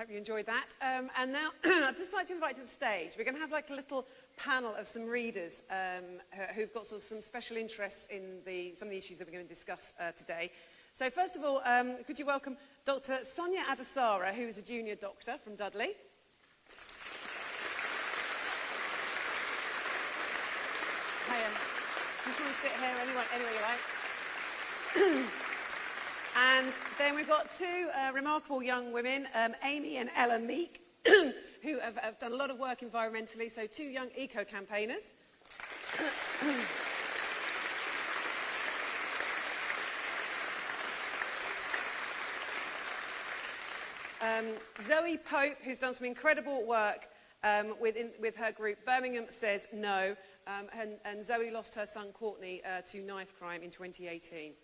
hope you enjoyed that. And now, I'd just like to invite to the stage, we're going to have like a little panel of some readers who've got sort of some special interests in some of the issues that we're going to discuss today. So first of all, could you welcome Dr. Sonia Adesara, who is a junior doctor from Dudley. Hi, just want to sit here anywhere you like. And then we've got two remarkable young women, Amy and Ella Meek, who have done a lot of work environmentally, so two young eco-campaigners. Zoe Pope, who's done some incredible work with her group, Birmingham Says No, and Zoe lost her son Courtney to knife crime in 2018.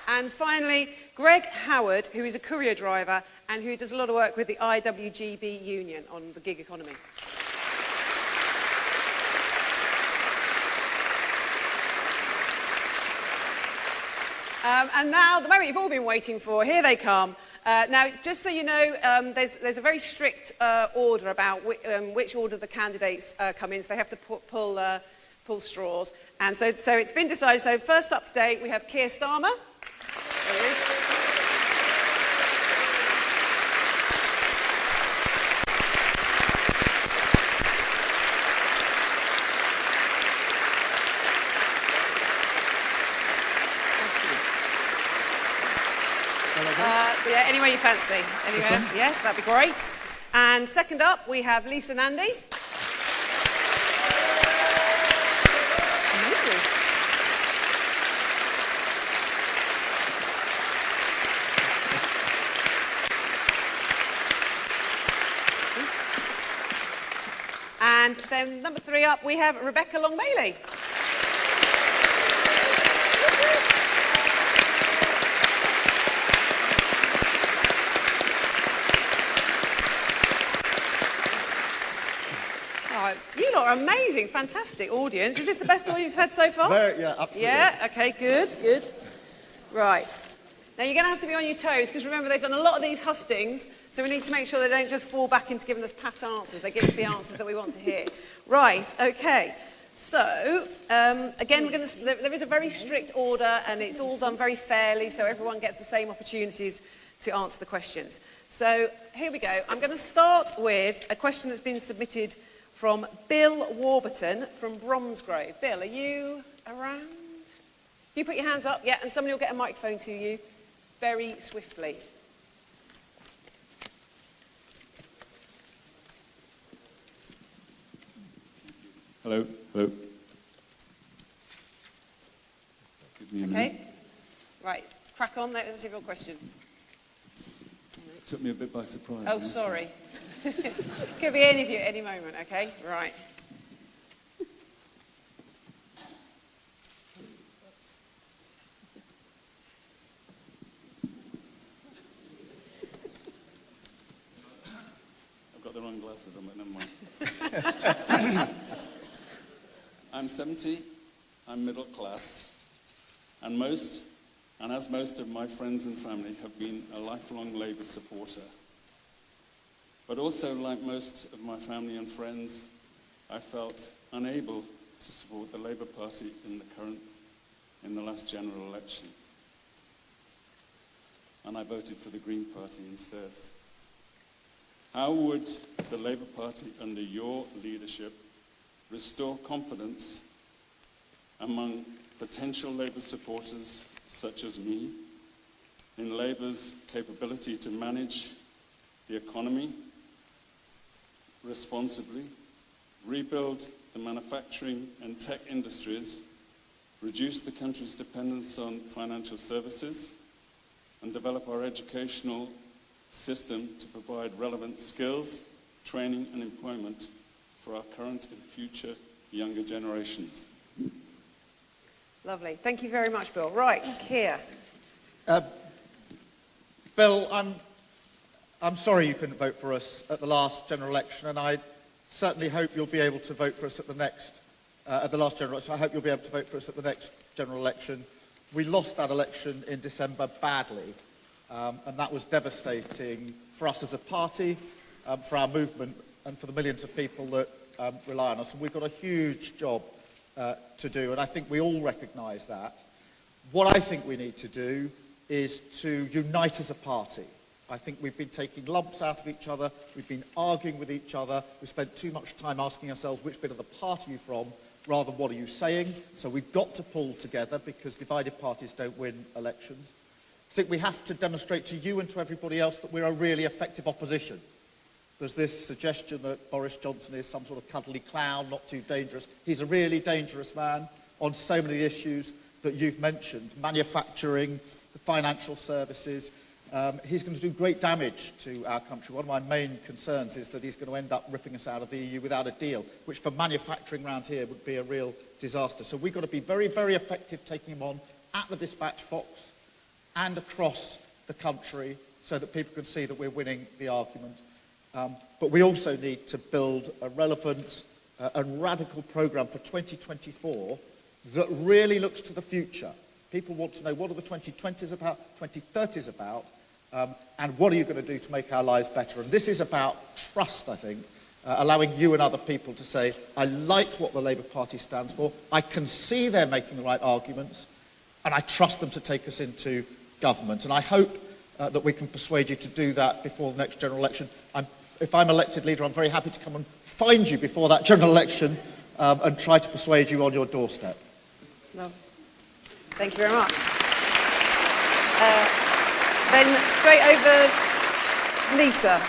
And finally, Greg Howard, who is a courier driver and who does a lot of work with the IWGB union on the gig economy. And now, the moment you've all been waiting for, here they come. Now, just so you know, there's a very strict order about which order the candidates come in, so they have to pull straws. And so it's been decided. So first up today, we have Keir Starmer. There he is. Yeah, anywhere you fancy. Anywhere? Yes, that'd be great. And second up, we have Lisa Nandy. And then number three up, we have Rebecca Long-Bailey. Oh, you lot are amazing, fantastic audience. Is this the best audience you've had so far? Yeah, absolutely. Yeah, okay, good, good. Right. Now you're going to have to be on your toes, because remember they've done a lot of these hustings, so we need to make sure they don't just fall back into giving us pat answers. They give us the answers that we want to hear. Right, okay. So, again, there is a very strict order, and it's all done very fairly, so everyone gets the same opportunities to answer the questions. So, here we go. I'm going to start with a question that's been submitted from Bill Warburton from Bromsgrove. Bill, are you around? You put your hands up, yeah, and somebody will get a microphone to you very swiftly. Hello, hello. Give me a minute. Right, crack on, let's see your question. It took me a bit by surprise. Oh, sorry. Could be any of you at any moment, okay? Right. I've got the wrong glasses on, but never mind. I'm 70, I'm middle class, and as most of my friends and family have been a lifelong Labour supporter. But also, like most of my family and friends, I felt unable to support the Labour Party in the last general election. And I voted for the Green Party instead. How would the Labour Party under your leadership restore confidence among potential Labour supporters such as me in Labour's capability to manage the economy responsibly, rebuild the manufacturing and tech industries, reduce the country's dependence on financial services, and develop our educational system to provide relevant skills, training and employment for our current and future younger generations? Lovely. Thank you very much, Bill. Right, Keir. Bill, I'm sorry you couldn't vote for us at the last general election, and I certainly hope you'll be able to vote for us at the next at the last general election. I hope you'll be able to vote for us at the next general election. We lost that election in December badly, and that was devastating for us as a party, for our movement, and for the millions of people that rely on us. And we've got a huge job to do, and I think we all recognise that. What I think we need to do is to unite as a party. I think we've been taking lumps out of each other, we've been arguing with each other, we've spent too much time asking ourselves which bit of the party are you from, rather than what are you saying. So we've got to pull together, because divided parties don't win elections. I think we have to demonstrate to you and to everybody else that we're a really effective opposition. There's this suggestion that Boris Johnson is some sort of cuddly clown, not too dangerous. He's a really dangerous man on so many issues that you've mentioned: manufacturing, the financial services. He's going to do great damage to our country. One of my main concerns is that he's going to end up ripping us out of the EU without a deal, which for manufacturing around here would be a real disaster. So we've got to be very, very effective taking him on at the dispatch box and across the country so that people can see that we're winning the argument. But we also need to build a relevant and radical programme for 2024 that really looks to the future. People want to know, what are the 2020s about, 2030s about, and what are you going to do to make our lives better? And this is about trust, I think, allowing you and other people to say, I like what the Labour Party stands for, I can see they're making the right arguments, and I trust them to take us into government. And I hope that we can persuade you to do that before the next general election. If I'm elected leader, I'm very happy to come and find you before that general election and try to persuade you on your doorstep. No. Thank you very much. Then straight over, Lisa.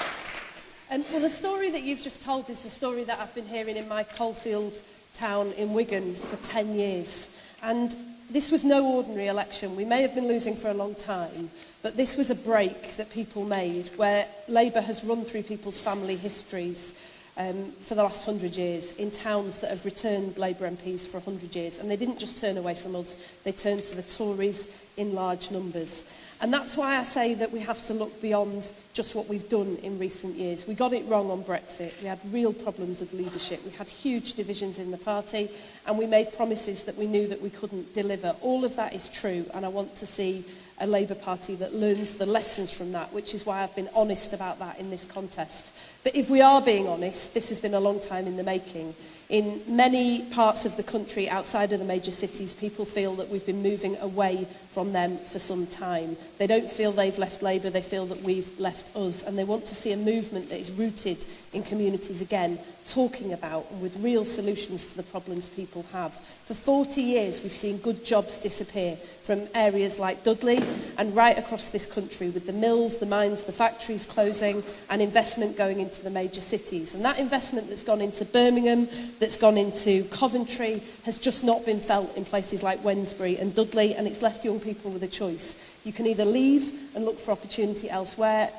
Well, the story that you've just told is the story that I've been hearing in my coalfield town in Wigan for 10 years. And this was no ordinary election. We may have been losing for a long time, but this was a break that people made, where Labour has run through people's family histories for the last 100 years in towns that have returned Labour MPs for 100 years. And they didn't just turn away from us, they turned to the Tories in large numbers. And that's why I say that we have to look beyond just what we've done in recent years. We got it wrong on Brexit. We had real problems of leadership. We had huge divisions in the party, and we made promises that we knew that we couldn't deliver. All of that is true, and I want to see a Labour Party that learns the lessons from that, which is why I've been honest about that in this contest. But if we are being honest, this has been a long time in the making. In many parts of the country outside of the major cities, people feel that we've been moving away from them for some time. They don't feel they've left Labour, they feel that we've left us, and they want to see a movement that is rooted in communities again, talking about and with real solutions to the problems people have. For 40 years, we've seen good jobs disappear from areas like Dudley and right across this country, with the mills, the mines, the factories closing and investment going into the major cities. And that investment that's gone into Birmingham, that's gone into Coventry, has just not been felt in places like Wednesbury and Dudley, and it's left young people with a choice. You can either leave and look for opportunity elsewhere,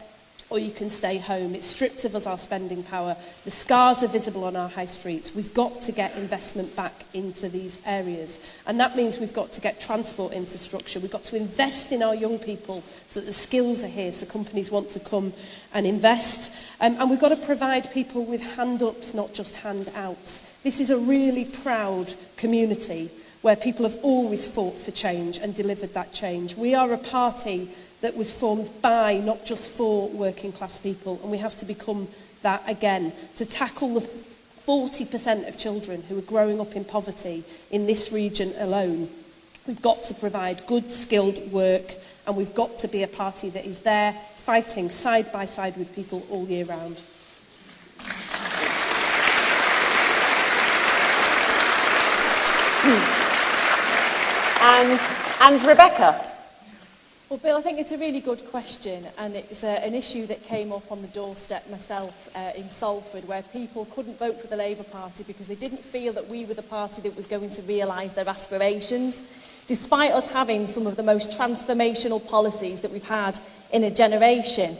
or you can stay home. It's stripped of us our spending power. The scars are visible on our high streets. We've got to get investment back into these areas. And that means we've got to get transport infrastructure. We've got to invest in our young people so that the skills are here, so companies want to come and invest. And we've got to provide people with hand-ups, not just hand-outs. This is a really proud community where people have always fought for change and delivered that change. We are a party that was formed by, not just for, working class people, and we have to become that again, to tackle the 40% of children who are growing up in poverty in this region alone. We've got to provide good, skilled work, and we've got to be a party that is there, fighting side by side with people all year round. And Rebecca. Well, Bill, I think it's a really good question, and it's an issue that came up on the doorstep myself in Salford, where people couldn't vote for the Labour Party because they didn't feel that we were the party that was going to realise their aspirations, despite us having some of the most transformational policies that we've had in a generation.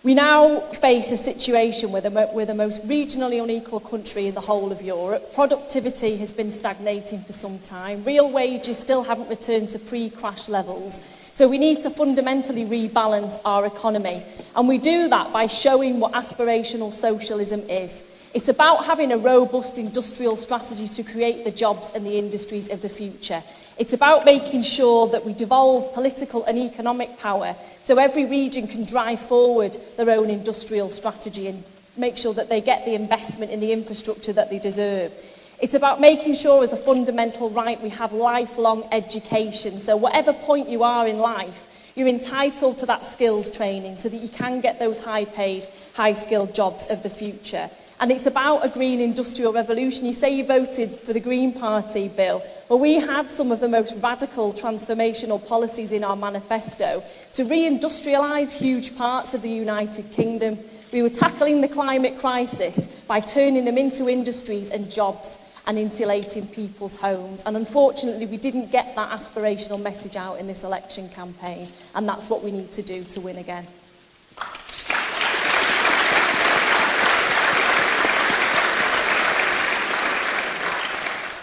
We now face a situation where we're the most regionally unequal country in the whole of Europe. Productivity has been stagnating for some time. Real wages still haven't returned to pre-crash levels. So we need to fundamentally rebalance our economy. And we do that by showing what aspirational socialism is. It's about having a robust industrial strategy to create the jobs and the industries of the future. It's about making sure that we devolve political and economic power so every region can drive forward their own industrial strategy and make sure that they get the investment in the infrastructure that they deserve. It's about making sure as a fundamental right we have lifelong education. So whatever point you are in life, you're entitled to that skills training so that you can get those high-paid, high-skilled jobs of the future. And it's about a green industrial revolution. You say you voted for the Green Party, Bill. Well, we had some of the most radical transformational policies in our manifesto to reindustrialise huge parts of the United Kingdom. We were tackling the climate crisis by turning them into industries and jobs and insulating people's homes. And unfortunately, we didn't get that aspirational message out in this election campaign. And that's what we need to do to win again.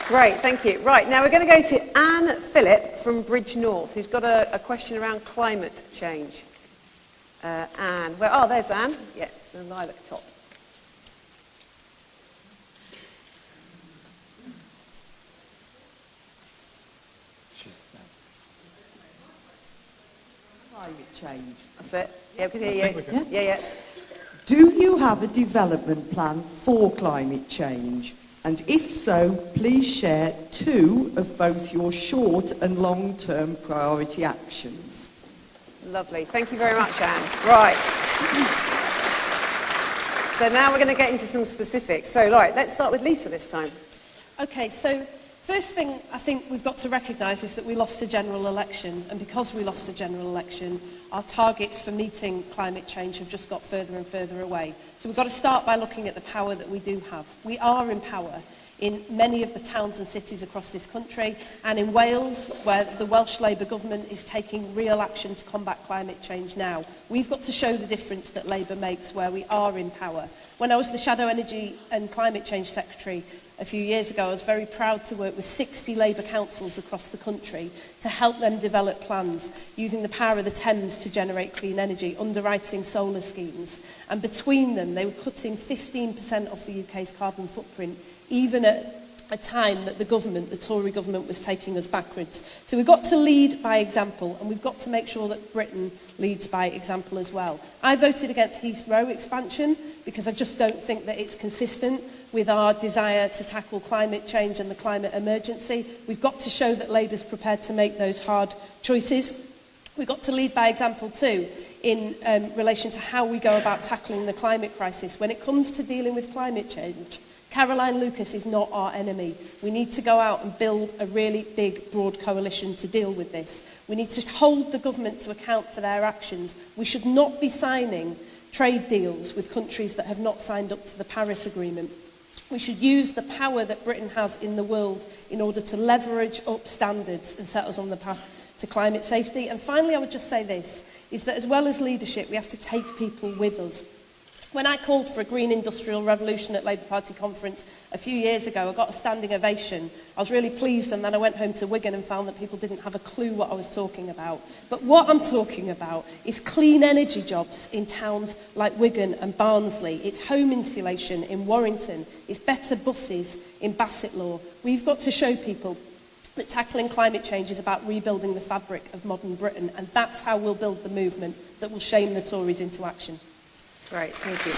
Great, thank you. Right, now we're going to go to Anne Phillip from Bridge North, who's got a question around climate change. Anne, there's Anne. Yeah, the lilac top. Climate change. That's it. Yeah, we can hear you. Yeah. Do you have a development plan for climate change? And if so, please share 2 of both your short and long-term priority actions. Lovely. Thank you very much, Anne. Right. So now we're going to get into some specifics. So, right, let's start with Lisa this time. Okay, so first thing I think we've got to recognise is that we lost a general election, and because we lost a general election, our targets for meeting climate change have just got further and further away. So we've got to start by looking at the power that we do have. We are in power in many of the towns and cities across this country, and in Wales, where the Welsh Labour government is taking real action to combat climate change now. We've got to show the difference that Labour makes where we are in power. When I was the Shadow Energy and Climate Change Secretary a few years ago, I was very proud to work with 60 Labour councils across the country to help them develop plans using the power of the Thames to generate clean energy, underwriting solar schemes. And between them, they were cutting 15% off the UK's carbon footprint, even at a time that the Tory government, was taking us backwards. So we've got to lead by example, and we've got to make sure that Britain leads by example as well. I voted against Heathrow expansion because I just don't think that it's consistent with our desire to tackle climate change and the climate emergency. We've got to show that Labour's prepared to make those hard choices. We've got to lead by example too in relation to how we go about tackling the climate crisis. When it comes to dealing with climate change, Caroline Lucas is not our enemy. We need to go out and build a really big, broad coalition to deal with this. We need to hold the government to account for their actions. We should not be signing trade deals with countries that have not signed up to the Paris Agreement. We should use the power that Britain has in the world in order to leverage up standards and set us on the path to climate safety. And finally, I would just say this, is that as well as leadership, we have to take people with us. When I called for a green industrial revolution at Labour Party conference a few years ago, I got a standing ovation. I was really pleased, and then I went home to Wigan and found that people didn't have a clue what I was talking about. But what I'm talking about is clean energy jobs in towns like Wigan and Barnsley. It's home insulation in Warrington. It's better buses in Bassetlaw. We've got to show people that tackling climate change is about rebuilding the fabric of modern Britain, and that's how we'll build the movement that will shame the Tories into action. Great, thank you.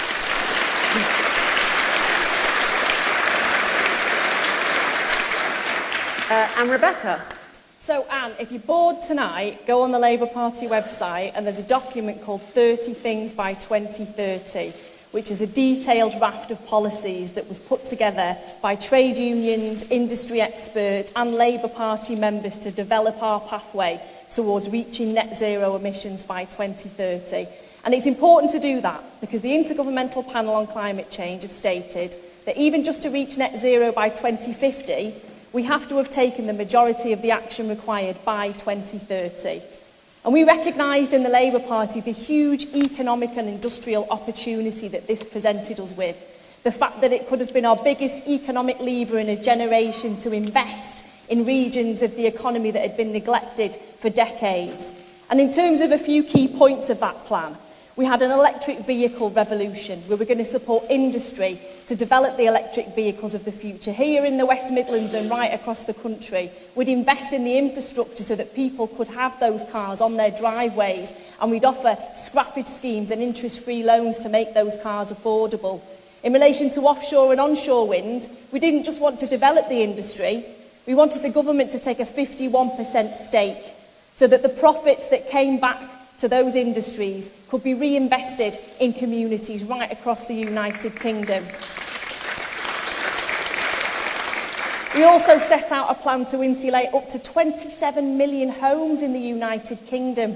And Rebecca. So, Anne, if you're bored tonight, go on the Labour Party website and there's a document called 30 Things by 2030, which is a detailed raft of policies that was put together by trade unions, industry experts and Labour Party members to develop our pathway towards reaching net zero emissions by 2030. And it's important to do that because the Intergovernmental Panel on Climate Change have stated that even just to reach net zero by 2050, we have to have taken the majority of the action required by 2030. And we recognised in the Labour Party the huge economic and industrial opportunity that this presented us with. The fact that it could have been our biggest economic lever in a generation to invest in regions of the economy that had been neglected for decades. And in terms of a few key points of that plan, we had an electric vehicle revolution where we're going to support industry to develop the electric vehicles of the future here in the West Midlands and right across the country. We'd invest in the infrastructure so that people could have those cars on their driveways, and we'd offer scrappage schemes and interest-free loans to make those cars affordable. In relation to offshore and onshore wind, we didn't just want to develop the industry, we wanted the government to take a 51% stake so that the profits that came back to those industries could be reinvested in communities right across the United Kingdom. We also set out a plan to insulate up to 27 million homes in the United Kingdom.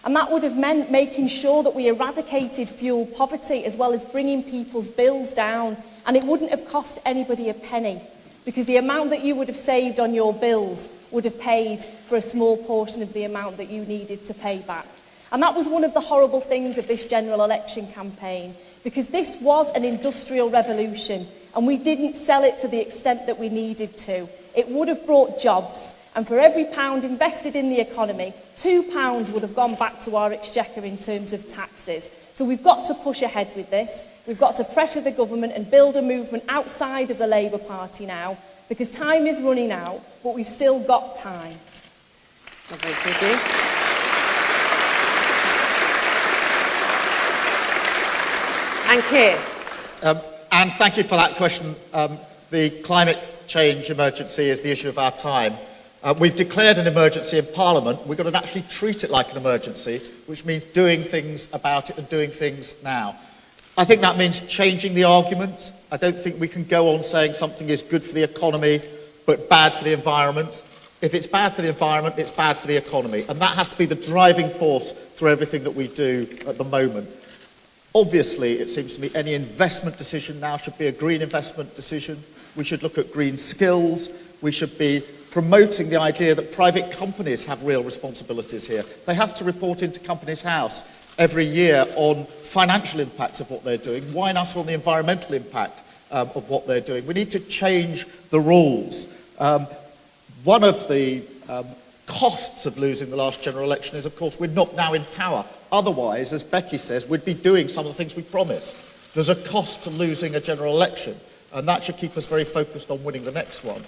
And that would have meant making sure that we eradicated fuel poverty as well as bringing people's bills down. And it wouldn't have cost anybody a penny, because the amount that you would have saved on your bills would have paid for a small portion of the amount that you needed to pay back. And that was one of the horrible things of this general election campaign, because this was an industrial revolution and we didn't sell it to the extent that we needed to. It would have brought jobs, and for every pound invested in the economy, £2 would have gone back to our exchequer in terms of taxes. So we've got to push ahead with this. We've got to pressure the government and build a movement outside of the Labour Party now, because time is running out, but we've still got time. Lovely, thank you. And Keir. And thank you for that question. The climate change emergency is the issue of our time. We've declared an emergency in Parliament. We've got to actually treat it like an emergency, which means doing things about it and doing things now. I think that means changing the argument. I don't think we can go on saying something is good for the economy but bad for the environment. If it's bad for the environment, it's bad for the economy. And that has to be the driving force through everything that we do at the moment. Obviously, it seems to me any investment decision now should be a green investment decision. We should look at green skills. We should be promoting the idea that private companies have real responsibilities here. They have to report into Companies House every year on financial impacts of what they're doing. Why not on the environmental impact of what they're doing? We need to change the rules. One of the costs of losing the last general election is, of course, we're not now in power. Otherwise, as Becky says, we'd be doing some of the things we promised. There's a cost to losing a general election, and that should keep us very focused on winning the next one.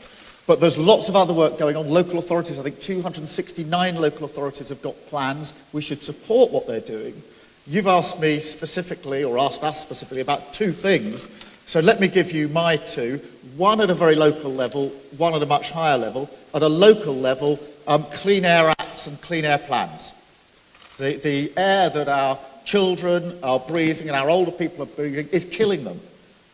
But there's lots of other work going on. Local authorities, I think 269 local authorities have got plans. We should support what they're doing. You've asked me specifically, or asked us specifically, about two things. So let me give you my two. One at a very local level, one at a much higher level. At a local level, Clean Air Acts and Clean Air Plans. The air that our children are breathing and our older people are breathing is killing them.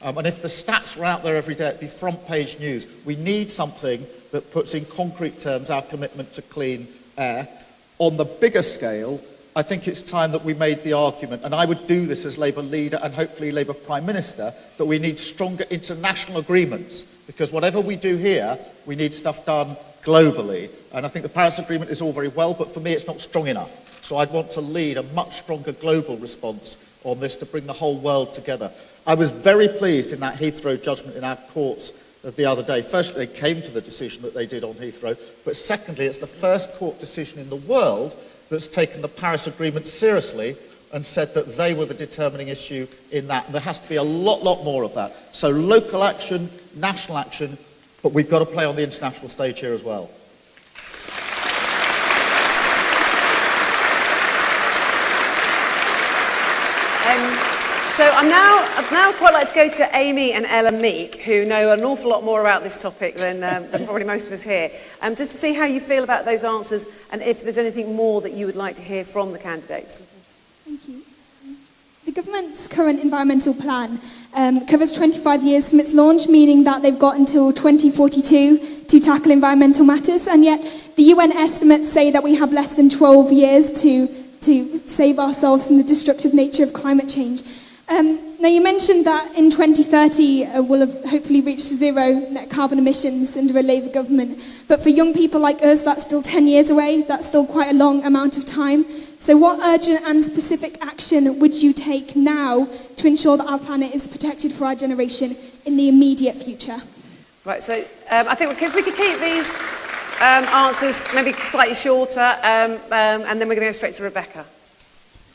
And if the stats were out there every day, it'd be front page news. We need something that puts in concrete terms our commitment to clean air. On the bigger scale, I think it's time that we made the argument, and I would do this as Labour leader and hopefully Labour Prime Minister, that we need stronger international agreements. Because whatever we do here, we need stuff done globally. And I think the Paris Agreement is all very well, but for me it's not strong enough. So I'd want to lead a much stronger global response on this to bring the whole world together. I was very pleased in that Heathrow judgment in our courts the other day. Firstly, they came to the decision that they did on Heathrow, but secondly, it's the first court decision in the world that's taken the Paris Agreement seriously and said that they were the determining issue in that. And there has to be a lot more of that. So local action, national action, but we've got to play on the international stage here as well. So I'd now quite like to go to Amy and Ella Meek, who know an awful lot more about this topic than probably most of us here, just to see how you feel about those answers and if there's anything more that you would like to hear from the candidates. Thank you. The government's current environmental plan covers 25 years from its launch, meaning that they've got until 2042 to tackle environmental matters, and yet the UN estimates say that we have less than 12 years to save ourselves from the destructive nature of climate change. Now, you mentioned that in 2030 we'll have hopefully reached zero net carbon emissions under a Labour government. But for young people like us, that's still 10 years away. That's still quite a long amount of time. So what urgent and specific action would you take now to ensure that our planet is protected for our generation in the immediate future? Right, so I think if we could keep these answers maybe slightly shorter, and then we're going to go straight to Rebecca.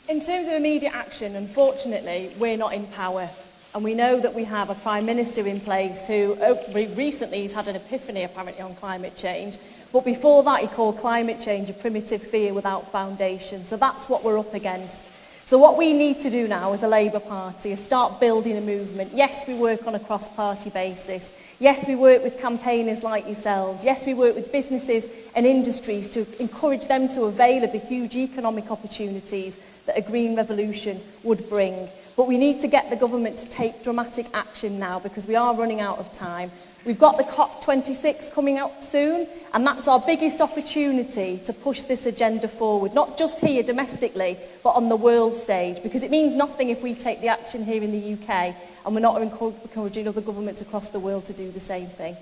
In terms of immediate action, unfortunately, we're not in power. And we know that we have a Prime Minister in place who recently has had an epiphany apparently on climate change. But before that, he called climate change a primitive fear without foundation. So that's what we're up against. So what we need to do now as a Labour Party is start building a movement. Yes, we work on a cross-party basis. Yes, we work with campaigners like yourselves. Yes, we work with businesses and industries to encourage them to avail of the huge economic opportunities that a green revolution would bring. But we need to get the government to take dramatic action now because we are running out of time. We've got the COP26 coming up soon, and that's our biggest opportunity to push this agenda forward, not just here domestically, but on the world stage, because it means nothing if we take the action here in the UK and we're not encouraging other governments across the world to do the same thing.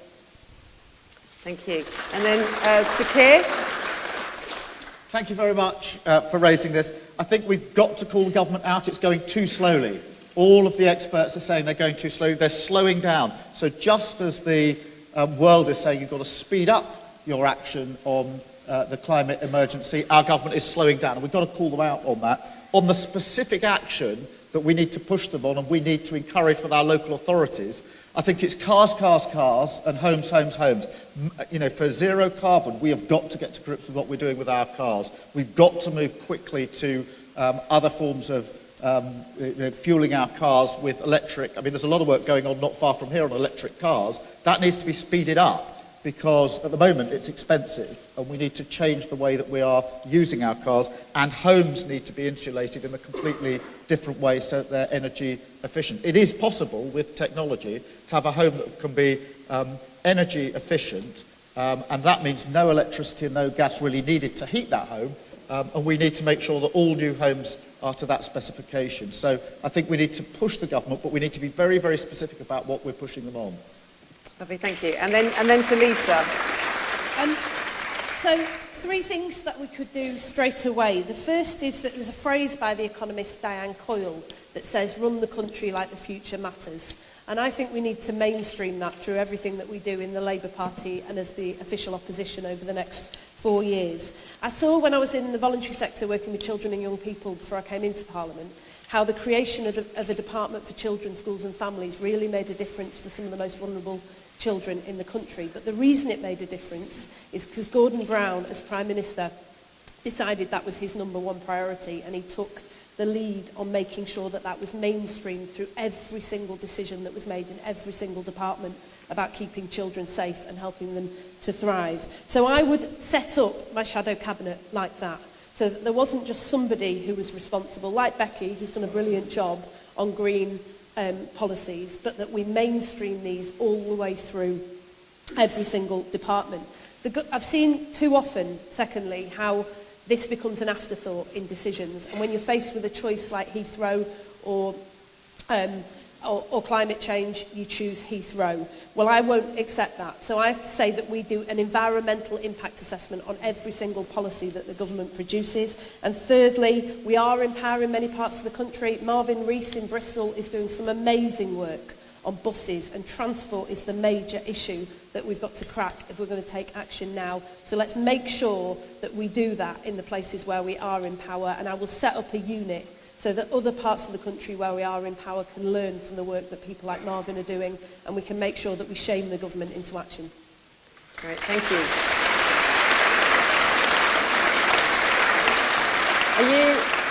Thank you. And then to Keir. Thank you very much for raising this. I think we've got to call the government out. It's going too slowly. All of the experts are saying they're going too slowly. They're slowing down. So just as the world is saying you've got to speed up your action on the climate emergency, our government is slowing down. And we've got to call them out on that. On the specific action that we need to push them on and we need to encourage with our local authorities, I think it's cars, cars, cars and homes, homes, homes. You know, for zero carbon, we have got to get to grips with what we're doing with our cars. We've got to move quickly to other forms of fueling our cars with electric. I mean, there's a lot of work going on not far from here on electric cars. That needs to be speeded up because at the moment it's expensive and we need to change the way that we are using our cars, and homes need to be insulated in a completely different way so that they're energy efficient. It is possible with technology to have a home that can be energy efficient, and that means no electricity and no gas really needed to heat that home, and we need to make sure that all new homes are to that specification. So I think we need to push the government, but we need to be very, very specific about what we're pushing them on. Lovely, thank you. And then to Lisa. So, three things that we could do straight away. The first is that there's a phrase by the economist Diane Coyle that says, run the country like the future matters. And I think we need to mainstream that through everything that we do in the Labour Party and as the official opposition over the next 4 years. I saw when I was in the voluntary sector working with children and young people before I came into Parliament, how the creation of a department for children, schools and families really made a difference for some of the most vulnerable children in the country. But the reason it made a difference is because Gordon Brown, as Prime Minister, decided that was his number one priority, and he took the lead on making sure that that was mainstreamed through every single decision that was made in every single department about keeping children safe and helping them to thrive. So I would set up my shadow cabinet like that, so that there wasn't just somebody who was responsible, like Becky, who's done a brilliant job on green policies, but that we mainstream these all the way through every single department. I've seen too often, secondly, how this becomes an afterthought in decisions, and when you're faced with a choice like Heathrow or climate change, you choose Heathrow. Well, I won't accept that. So I say that we do an environmental impact assessment on every single policy that the government produces. And thirdly, we are empowering many parts of the country. Marvin Rees in Bristol is doing some amazing work on buses, and transport is the major issue that we've got to crack if we're going to take action now. So let's make sure that we do that in the places where we are in power, and I will set up a unit so that other parts of the country where we are in power can learn from the work that people like Marvin are doing, and we can make sure that we shame the government into action. Great, thank you.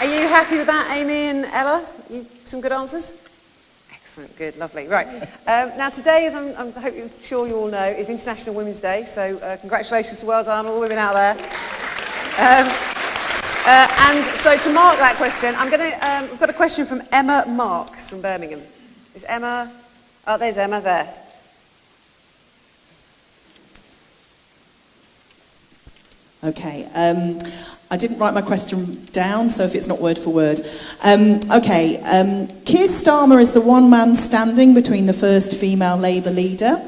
Are you happy with that, Amy and Ella? Some good answers? Excellent, good, lovely. Right, now today, as I'm sure you all know, is International Women's Day, so congratulations, well done, all the women out there. And so to mark that question, we've got a question from Emma Marks from Birmingham. Is Emma, oh, there's Emma there. Okay, I didn't write my question down, so if it's not word for word. Keir Starmer is the one man standing between the first female Labour leader.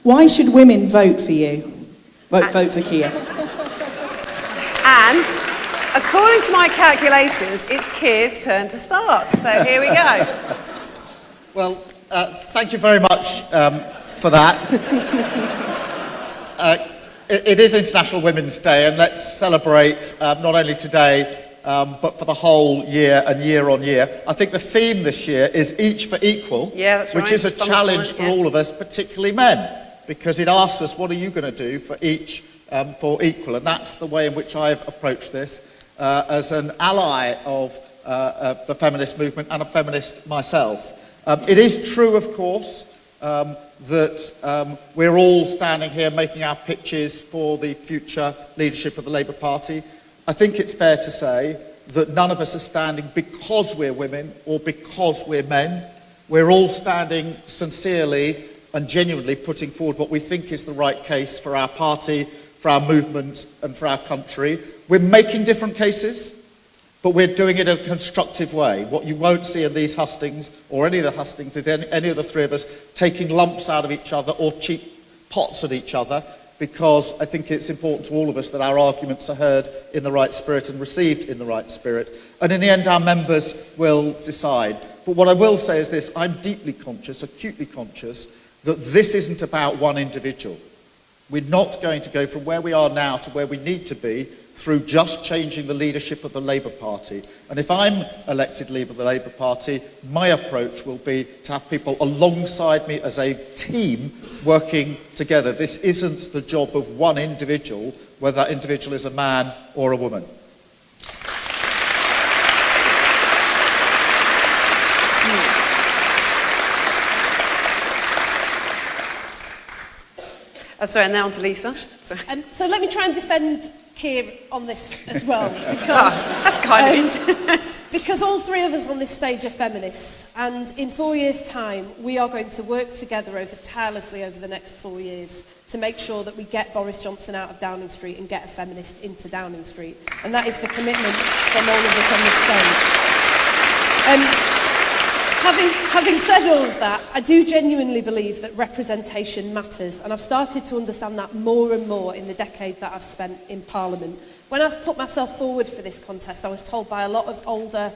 Why should women vote for you? Vote for Keir. And according to my calculations, it's Keir's turn to start. So here we go. Well, thank you very much for that. It is International Women's Day, and let's celebrate not only today, but for the whole year and year on year. I think the theme this year is Each for Equal, Yeah, that's which right. is a Bum challenge sign, for yeah. all of us, particularly men, because it asks us, what are you going to do for each for equal? And that's the way in which I've approached this as an ally of the feminist movement and a feminist myself. It is true, of course, that we're all standing here making our pitches for the future leadership of the Labour Party. I think it's fair to say that none of us are standing because we're women or because we're men. We're all standing sincerely and genuinely putting forward what we think is the right case for our party, for our movement and for our country. We're making different cases, but we're doing it in a constructive way. What you won't see in these hustings, or any of the hustings, is any of the three of us taking lumps out of each other or cheap pots at each other, because I think it's important to all of us that our arguments are heard in the right spirit and received in the right spirit. And in the end, our members will decide. But what I will say is this: I'm deeply conscious, acutely conscious, that this isn't about one individual. We're not going to go from where we are now to where we need to be through just changing the leadership of the Labour Party. And if I'm elected leader of the Labour Party, my approach will be to have people alongside me as a team working together. This isn't the job of one individual, whether that individual is a man or a woman. Sorry, and now on to Lisa. Sorry. So let me try and defend Keir on this as well, because That's kind of because all three of us on this stage are feminists, and in 4 years' time we are going to work together tirelessly over the next 4 years to make sure that we get Boris Johnson out of Downing Street and get a feminist into Downing Street, and that is the commitment from all of us on this stage. Having said all of that, I do genuinely believe that representation matters, and I've started to understand that more and more in the decade that I've spent in Parliament. When I put myself forward for this contest, I was told by a lot of older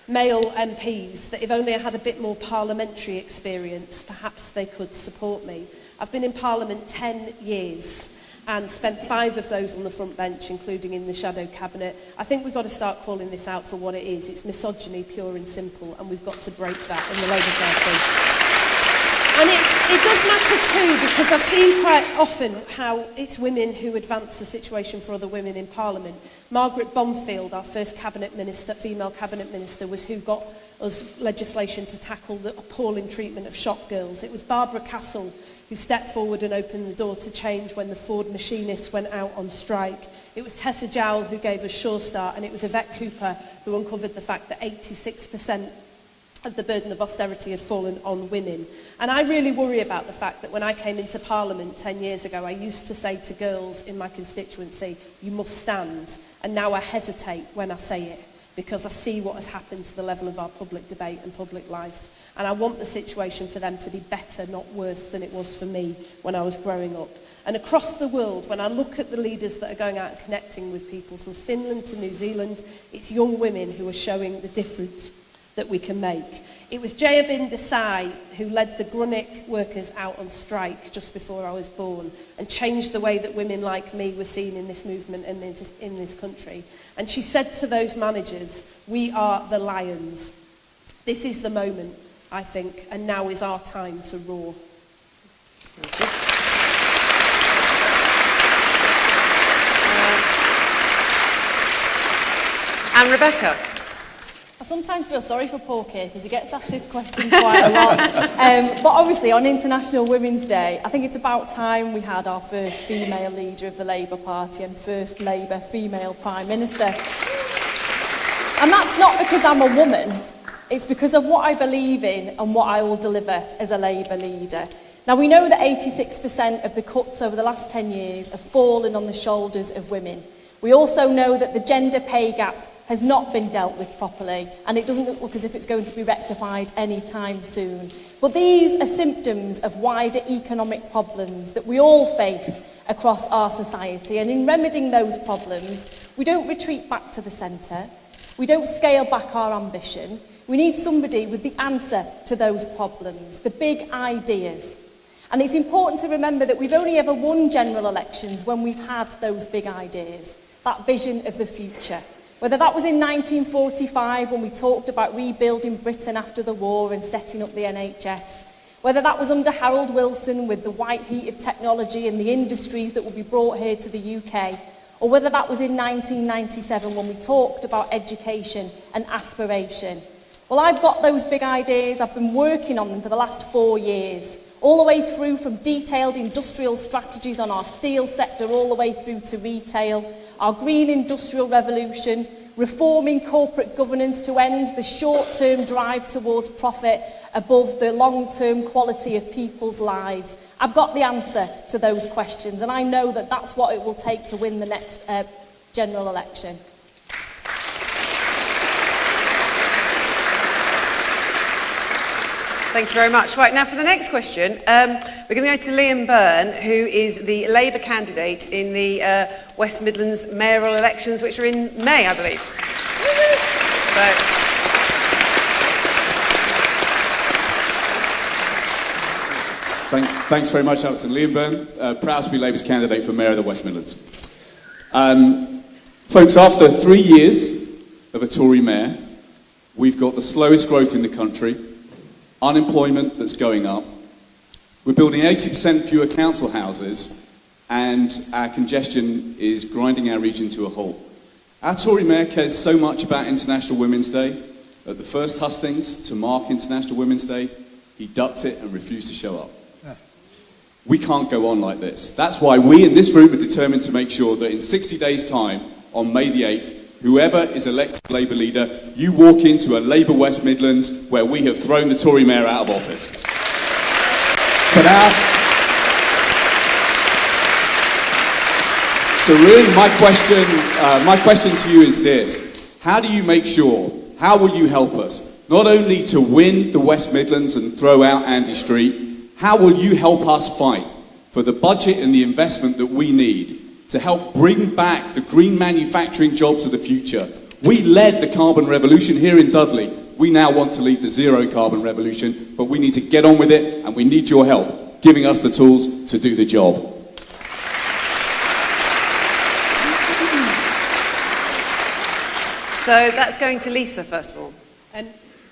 male MPs that if only I had a bit more parliamentary experience, perhaps they could support me. I've been in Parliament 10 years and spent 5 of those on the front bench, including in the shadow cabinet. I think we've got to start calling this out for what it is. It's misogyny, pure and simple, and we've got to break that in the Labour Party. And it does matter too, because I've seen quite often how it's women who advance the situation for other women in Parliament. Margaret Bonfield, our first cabinet minister, female cabinet minister, was who got us legislation to tackle the appalling treatment of shop girls. It was Barbara Castle who stepped forward and opened the door to change when the Ford machinists went out on strike. It was Tessa Jowell who gave us Sure Start, and it was Yvette Cooper who uncovered the fact that 86% of the burden of austerity had fallen on women. And I really worry about the fact that when I came into Parliament 10 years ago, I used to say to girls in my constituency, you must stand, and now I hesitate when I say it, because I see what has happened to the level of our public debate and public life. And I want the situation for them to be better, not worse, than it was for me when I was growing up. And across the world, when I look at the leaders that are going out and connecting with people from Finland to New Zealand, it's young women who are showing the difference that we can make. It was Jayaben Desai who led the Grunic workers out on strike just before I was born and changed the way that women like me were seen in this movement and in this country. And she said to those managers, we are the lions. This is the moment, I think, and now is our time to roar. And Rebecca. I sometimes feel sorry for poor Keir because he gets asked this question quite a lot. But obviously on International Women's Day, I think it's about time we had our first female leader of the Labour Party and first Labour female Prime Minister. And that's not because I'm a woman, it's because of what I believe in and what I will deliver as a Labour leader. Now we know that 86% of the cuts over the last 10 years have fallen on the shoulders of women. We also know that the gender pay gap has not been dealt with properly, and it doesn't look as if it's going to be rectified anytime soon. But these are symptoms of wider economic problems that we all face across our society, and in remedying those problems, we don't retreat back to the centre, we don't scale back our ambition, we need somebody with the answer to those problems, the big ideas. And it's important to remember that we've only ever won general elections when we've had those big ideas, that vision of the future. Whether that was in 1945 when we talked about rebuilding Britain after the war and setting up the NHS, whether that was under Harold Wilson with the white heat of technology and the industries that will be brought here to the UK, or whether that was in 1997 when we talked about education and aspiration. Well, I've got those big ideas. I've been working on them for the last 4 years, all the way through from detailed industrial strategies on our steel sector, all the way through to retail, our green industrial revolution, reforming corporate governance to end the short-term drive towards profit above the long-term quality of people's lives. I've got the answer to those questions, and I know that that's what it will take to win the next general election. Thank you very much. Right, now for the next question, we're going to go to Liam Byrne, who is the Labour candidate in the West Midlands mayoral elections, which are in May, I believe. Thanks very much, Alison. Liam Byrne, proud to be Labour's candidate for Mayor of the West Midlands. Folks, after 3 years of a Tory mayor, we've got the slowest growth in the country, unemployment that's going up, we're building 80% fewer council houses, and our congestion is grinding our region to a halt. Our Tory mayor cares so much about International Women's Day. At the first hustings to mark International Women's Day, he ducked it and refused to show up. We can't go on like this. That's why we in this room are determined to make sure that in 60 days' time, on May the 8th, whoever is elected Labour leader, you walk into a Labour West Midlands where we have thrown the Tory mayor out of office. But so really my question to you is this. How do you make sure, how will you help us, not only to win the West Midlands and throw out Andy Street, how will you help us fight for the budget and the investment that we need to help bring back the green manufacturing jobs of the future? We led the carbon revolution here in Dudley. We now want to lead the zero carbon revolution, but we need to get on with it, and we need your help, giving us the tools to do the job. So that's going to Lisa, first of all.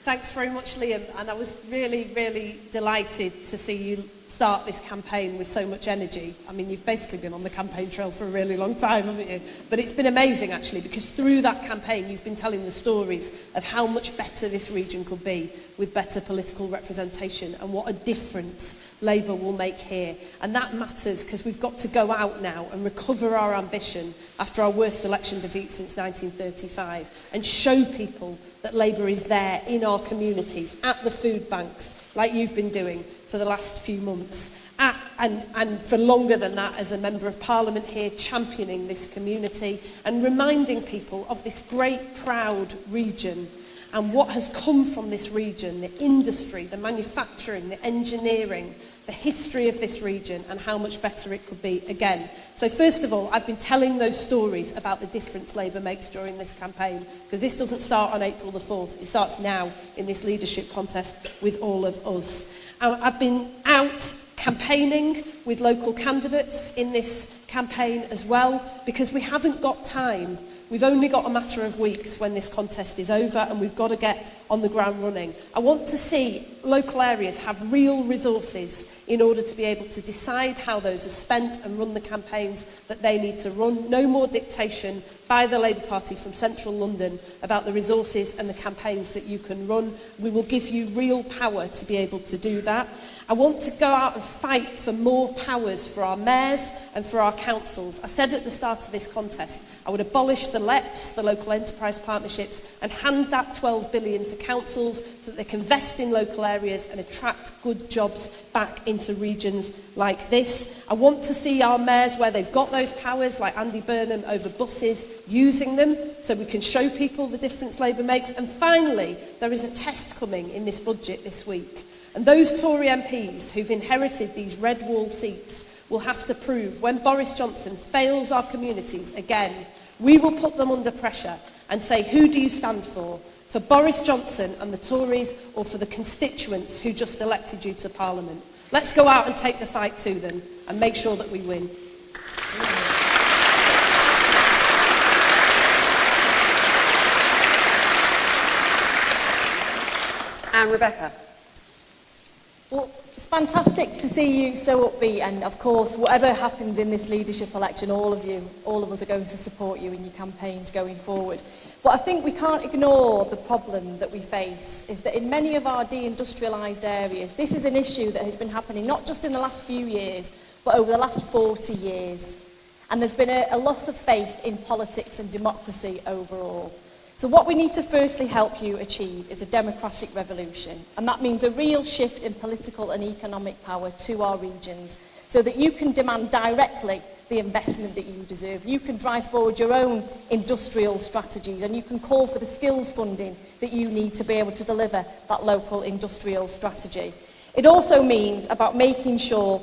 Thanks very much, Liam, and I was really, really delighted to see you start this campaign with so much energy. I mean, you've basically been on the campaign trail for a really long time, haven't you? But it's been amazing, actually, because through that campaign, you've been telling the stories of how much better this region could be with better political representation and what a difference Labour will make here. And that matters because we've got to go out now and recover our ambition after our worst election defeat since 1935 and show people that Labour is there in our communities, at the food banks, like you've been doing for the last few months, and for longer than that as a Member of Parliament here, championing this community and reminding people of this great, proud region and what has come from this region, the industry, the manufacturing, the engineering, the history of this region and how much better it could be again. So first of all, I've been telling those stories about the difference Labour makes during this campaign, because this doesn't start on April the 4th, it starts now in this leadership contest with all of us. I've been out campaigning with local candidates in this campaign as well, because we haven't got time. We've only got a matter of weeks when this contest is over, and we've got to get on the ground running. I want to see local areas have real resources in order to be able to decide how those are spent and run the campaigns that they need to run. No more dictation by the Labour Party from central London about the resources and the campaigns that you can run. We will give you real power to be able to do that. I want to go out and fight for more powers for our mayors and for our councils. I said at the start of this contest, I would abolish the LEPs, the local enterprise partnerships, and hand that 12 billion to councils so that they can invest in local areas and attract good jobs back into regions like this. I want to see our mayors, where they've got those powers, like Andy Burnham over buses, using them so we can show people the difference Labour makes. And finally, there is a test coming in this budget this week. And those Tory MPs who've inherited these red wall seats will have to prove, when Boris Johnson fails our communities again, we will put them under pressure and say, who do you stand for? For Boris Johnson and the Tories, or for the constituents who just elected you to Parliament? Let's go out and take the fight to them and make sure that we win. and Rebecca. Well, it's fantastic to see you so upbeat, and of course, whatever happens in this leadership election, all of us are going to support you in your campaigns going forward. But I think we can't ignore the problem that we face, is that in many of our deindustrialised areas, this is an issue that has been happening not just in the last few years, but over the last 40 years. And there's been a loss of faith in politics and democracy overall. So what we need to firstly help you achieve is a democratic revolution, and that means a real shift in political and economic power to our regions, so that you can demand directly the investment that you deserve. You can drive forward your own industrial strategies, and you can call for the skills funding that you need to be able to deliver that local industrial strategy. It also means about making sure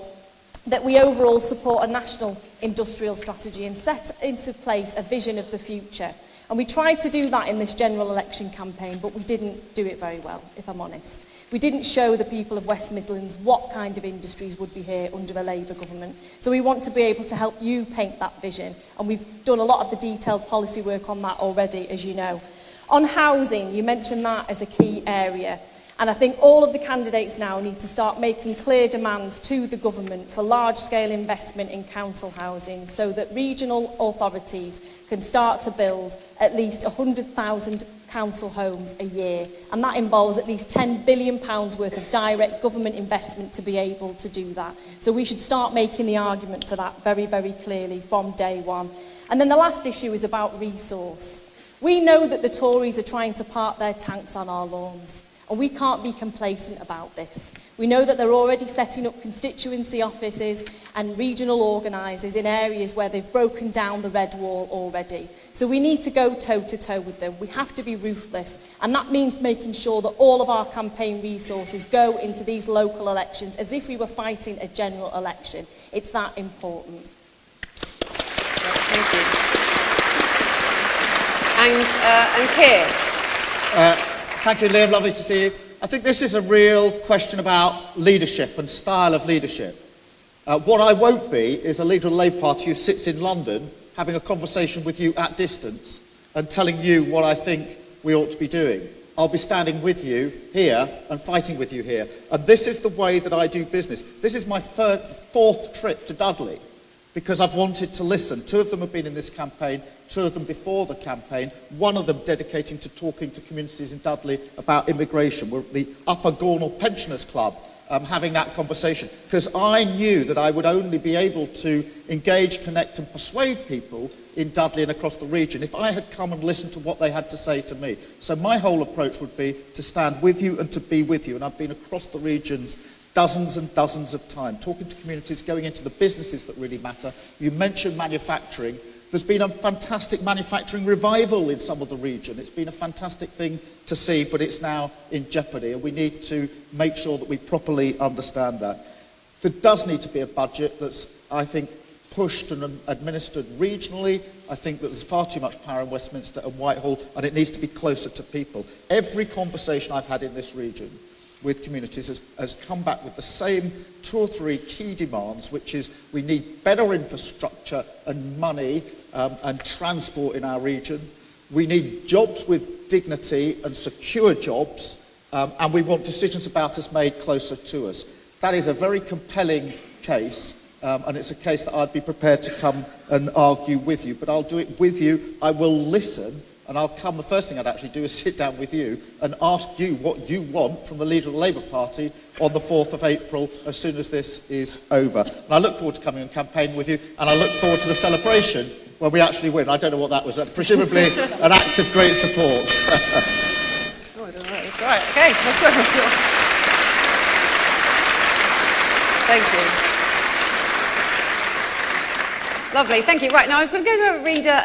that we overall support a national industrial strategy and set into place a vision of the future. And we tried to do that in this general election campaign, but we didn't do it very well, if I'm honest. We didn't show the people of West Midlands what kind of industries would be here under a Labour government. So we want to be able to help you paint that vision, and we've done a lot of the detailed policy work on that already, as you know. On housing, you mentioned that as a key area. And I think all of the candidates now need to start making clear demands to the government for large-scale investment in council housing, so that regional authorities can start to build at least 100,000 council homes a year. And that involves at least £10 billion worth of direct government investment to be able to do that. So we should start making the argument for that very, very clearly from day one. And then the last issue is about resource. We know that the Tories are trying to park their tanks on our lawns. And we can't be complacent about this. We know that they're already setting up constituency offices and regional organisers in areas where they've broken down the red wall already. So we need to go toe-to-toe with them. We have to be ruthless. And that means making sure that all of our campaign resources go into these local elections as if we were fighting a general election. It's that important. Thank you. And Keir. Thank you, Liam. Lovely to see you. I think this is a real question about leadership and style of leadership. What I won't be is a leader of the Labour Party who sits in London having a conversation with you at distance and telling you what I think we ought to be doing. I'll be standing with you here and fighting with you here. And this is the way that I do business. This is my fourth trip to Dudley because I've wanted to listen. 2 of them have been in this campaign, 2 of them before the campaign, 1 of them dedicating to talking to communities in Dudley about immigration. We're at the Upper Gornal Pensioners Club having that conversation, because I knew that I would only be able to engage, connect and persuade people in Dudley and across the region if I had come and listened to what they had to say to me. So my whole approach would be to stand with you and to be with you. And I've been across the regions dozens and dozens of times, talking to communities, going into the businesses that really matter. You mentioned manufacturing. There's been a fantastic manufacturing revival in some of the region. It's been a fantastic thing to see, but it's now in jeopardy, and we need to make sure that we properly understand that. There does need to be a budget that's, I think, pushed and administered regionally. I think that there's far too much power in Westminster and Whitehall, and it needs to be closer to people. Every conversation I've had in this region with communities has come back with the same 2 or 3 key demands, which is we need better infrastructure and money and transport in our region. We need jobs with dignity and secure jobs, and we want decisions about us made closer to us. That is a very compelling case, and it's a case that I'd be prepared to come and argue with you, but I'll do it with you. I will listen. And I'll come, the first thing I'd actually do is sit down with you and ask you what you want from the leader of the Labour Party on the 4th of April as soon as this is over. And I look forward to coming and campaigning with you, and I look forward to the celebration when we actually win. I don't know what that was, presumably an act of great support. Oh, I don't know. That's right. Okay, that's right. Thank you. Lovely, thank you. Right, now I'm going to go to a reader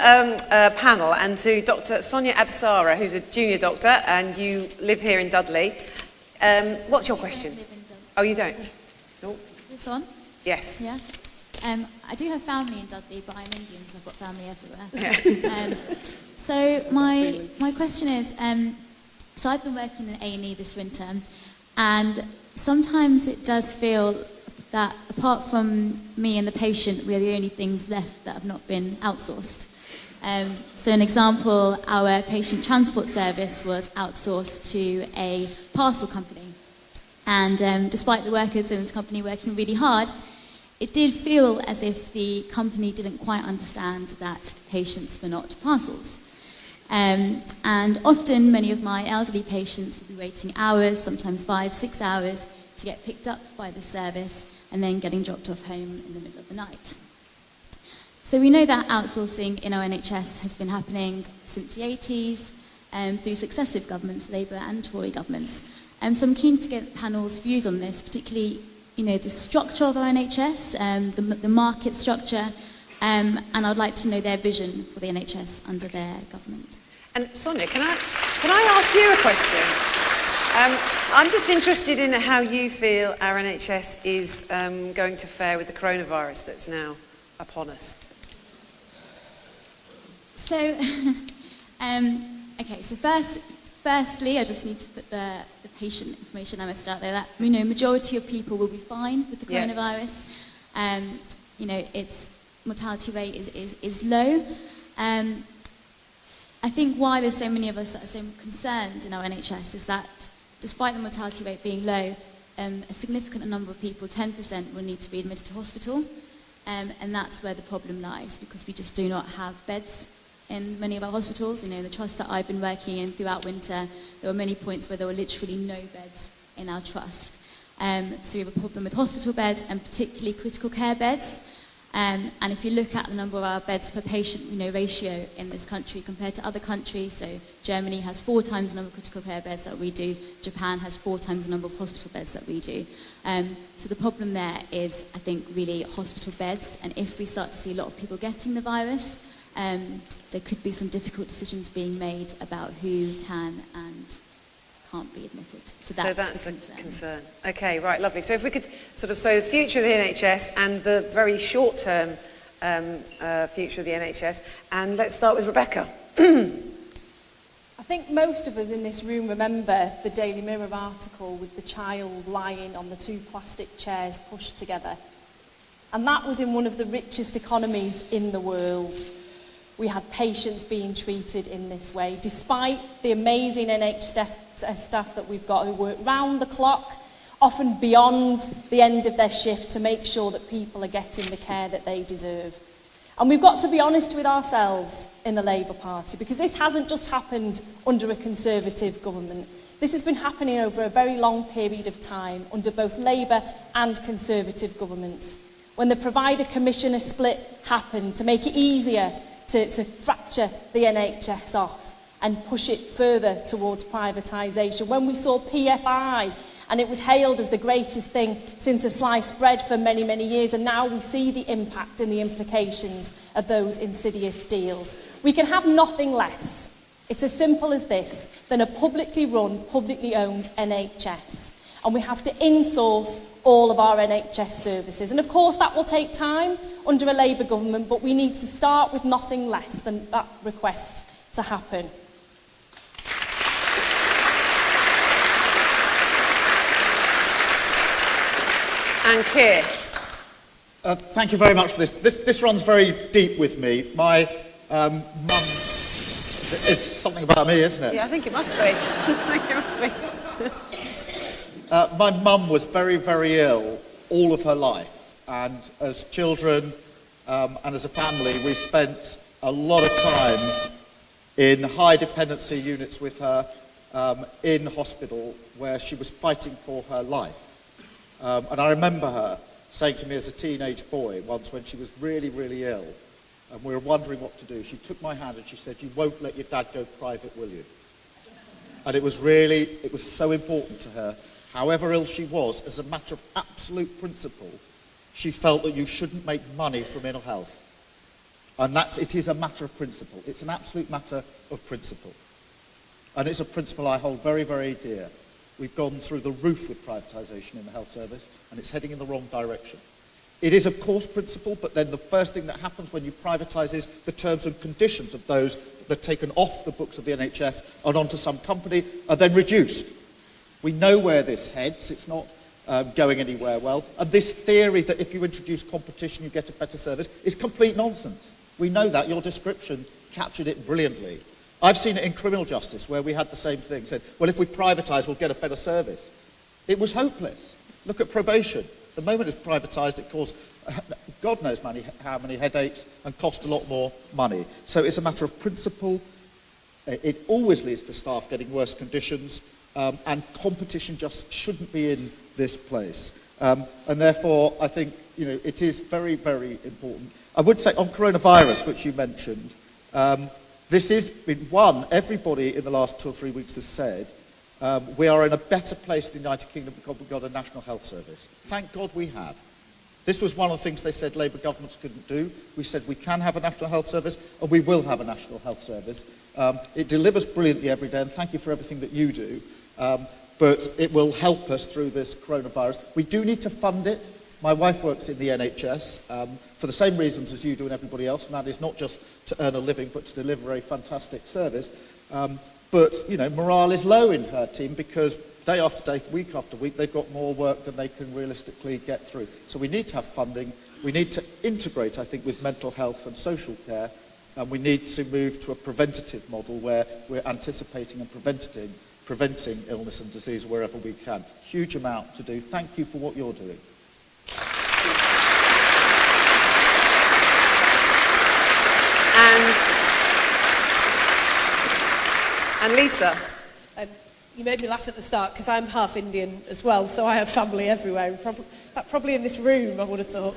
panel and to Dr. Sonia Adesara, who's a junior doctor, and you live here in Dudley. What's your question? I don't live in Dudley. Oh, you don't? No. This one? Yes. Yeah. I do have family in Dudley, but I'm Indian, so I've got family everywhere. Yeah. So my question is, so I've been working in A&E this winter, and sometimes it does feel that apart from me and the patient, we're the only things left that have not been outsourced. So an example, our patient transport service was outsourced to a parcel company. And despite the workers in this company working really hard, it did feel as if the company didn't quite understand that patients were not parcels. And often many of my elderly patients would be waiting hours, sometimes 5-6 hours, to get picked up by the service and then getting dropped off home in the middle of the night. So we know that outsourcing in our NHS has been happening since the 80s through successive governments, Labour and Tory governments. So I'm keen to get the panel's views on this, particularly the structure of our NHS, the market structure, and I'd like to know their vision for the NHS under their government. And Sonia, can I ask you a question? I'm just interested in how you feel our NHS is going to fare with the coronavirus that's now upon us. So, okay, so firstly, I just need to put the patient information I must out there that, majority of people will be fine with the coronavirus. Its mortality rate is low. I think why there's so many of us that are so concerned in our NHS is that despite the mortality rate being low, a significant number of people, 10%, will need to be admitted to hospital. And that's where the problem lies, because we just do not have beds in many of our hospitals. The trust that I've been working in throughout winter, there were many points where there were literally no beds in our trust. So we have a problem with hospital beds and particularly critical care beds. And if you look at the number of our beds per patient, ratio in this country compared to other countries, so Germany has 4 times the number of critical care beds that we do, Japan has 4 times the number of hospital beds that we do. So the problem there is, I think, really hospital beds, and if we start to see a lot of people getting the virus, there could be some difficult decisions being made about who can and can't be admitted. So that's a concern. Okay, right, lovely. So if we could so the future of the NHS and the very short-term future of the NHS, and let's start with Rebecca. I think most of us in this room remember the Daily Mirror article with the child lying on the 2 plastic chairs pushed together. And that was in one of the richest economies in the world. We had patients being treated in this way, despite the amazing NHS staff that we've got who work round the clock, often beyond the end of their shift, to make sure that people are getting the care that they deserve. And we've got to be honest with ourselves in the Labour Party, because this hasn't just happened under a Conservative government. This has been happening over a very long period of time under both Labour and Conservative governments. When the provider commissioner split happened to make it easier to fracture the NHS off and push it further towards privatisation. When we saw PFI, and it was hailed as the greatest thing since a sliced bread for many, many years, and now we see the impact and the implications of those insidious deals. We can have nothing less. It's as simple as this, than a publicly run, publicly owned NHS. And we have to insource all of our NHS services. And of course that will take time under a Labour government, but we need to start with nothing less than that request to happen. And Keir. Thank you very much for this. This runs very deep with me. My mum, it's something about me, isn't it? Yeah, I think it must be. I think it must be. My mum was very, very ill all of her life, and as children and as a family, we spent a lot of time in high dependency units with her in hospital where she was fighting for her life. And I remember her saying to me as a teenage boy once when she was really, really ill, and we were wondering what to do, she took my hand and she said, "You won't let your dad go private, will you?" And it was so important to her. However ill she was, as a matter of absolute principle, she felt that you shouldn't make money from ill health. And it is a matter of principle. It's an absolute matter of principle. And it's a principle I hold very, very dear. We've gone through the roof with privatisation in the health service, and it's heading in the wrong direction. It is, of course, principle, but then the first thing that happens when you privatise is the terms and conditions of those that are taken off the books of the NHS and onto some company are then reduced. We know where this heads. It's not going anywhere well. And this theory that if you introduce competition, you get a better service is complete nonsense. We know that. Your description captured it brilliantly. I've seen it in criminal justice where we had the same thing. Said, well, if we privatise, we'll get a better service. It was hopeless. Look at probation. The moment it's privatised, it caused God knows how many headaches and cost a lot more money. So it's a matter of principle. It always leads to staff getting worse conditions, and competition just shouldn't be in this place. And therefore, I think it is very, very important. I would say on coronavirus, which you mentioned, this is one. Everybody in the last 2 or 3 weeks has said we are in a better place in the United Kingdom because we've got a National Health Service. Thank God we have. This was one of the things they said Labour governments couldn't do. We said we can have a National Health Service, and we will have a National Health Service. It delivers brilliantly every day, and thank you for everything that you do. But it will help us through this coronavirus. We do need to fund it. My wife works in the NHS for the same reasons as you do and everybody else, and that is not just to earn a living, but to deliver a fantastic service. But morale is low in her team because day after day, week after week, they've got more work than they can realistically get through. So we need to have funding. We need to integrate, I think, with mental health and social care. And we need to move to a preventative model where we're anticipating and preventing illness and disease wherever we can. Huge amount to do. Thank you for what you're doing. And Lisa. You made me laugh at the start because I'm half Indian as well, so I have family everywhere. Probably in this room, I would have thought.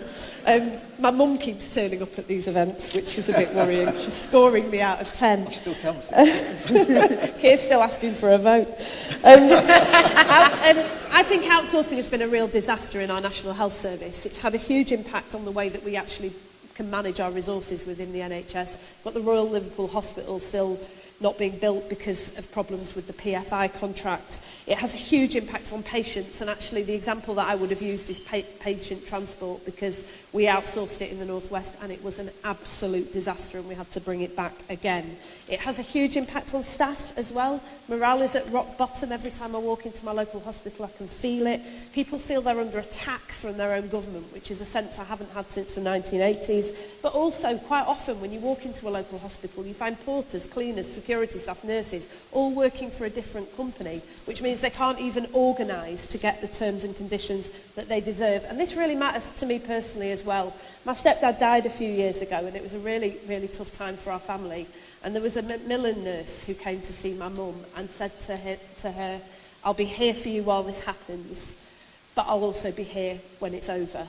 My mum keeps turning up at these events, which is a bit worrying. She's scoring me out of 10. I still come. Keir's still asking for a vote. I think outsourcing has been a real disaster in our National Health Service. It's had a huge impact on the way that we actually can manage our resources within the NHS. But the Royal Liverpool Hospital still not being built because of problems with the PFI contract. It has a huge impact on patients, and actually the example that I would have used is patient transport, because we outsourced it in the Northwest and it was an absolute disaster and we had to bring it back again. It has a huge impact on staff as well. Morale is at rock bottom. Every time I walk into my local hospital, I can feel it. People feel they're under attack from their own government, which is a sense I haven't had since the 1980s. But also, quite often, when you walk into a local hospital, you find porters, cleaners, security staff, nurses, all working for a different company, which means they can't even organise to get the terms and conditions that they deserve. And this really matters to me personally as well. My stepdad died a few years ago, and it was a really, really tough time for our family. And there was a Macmillan nurse who came to see my mum and said to her, I'll be here for you while this happens, but I'll also be here when it's over.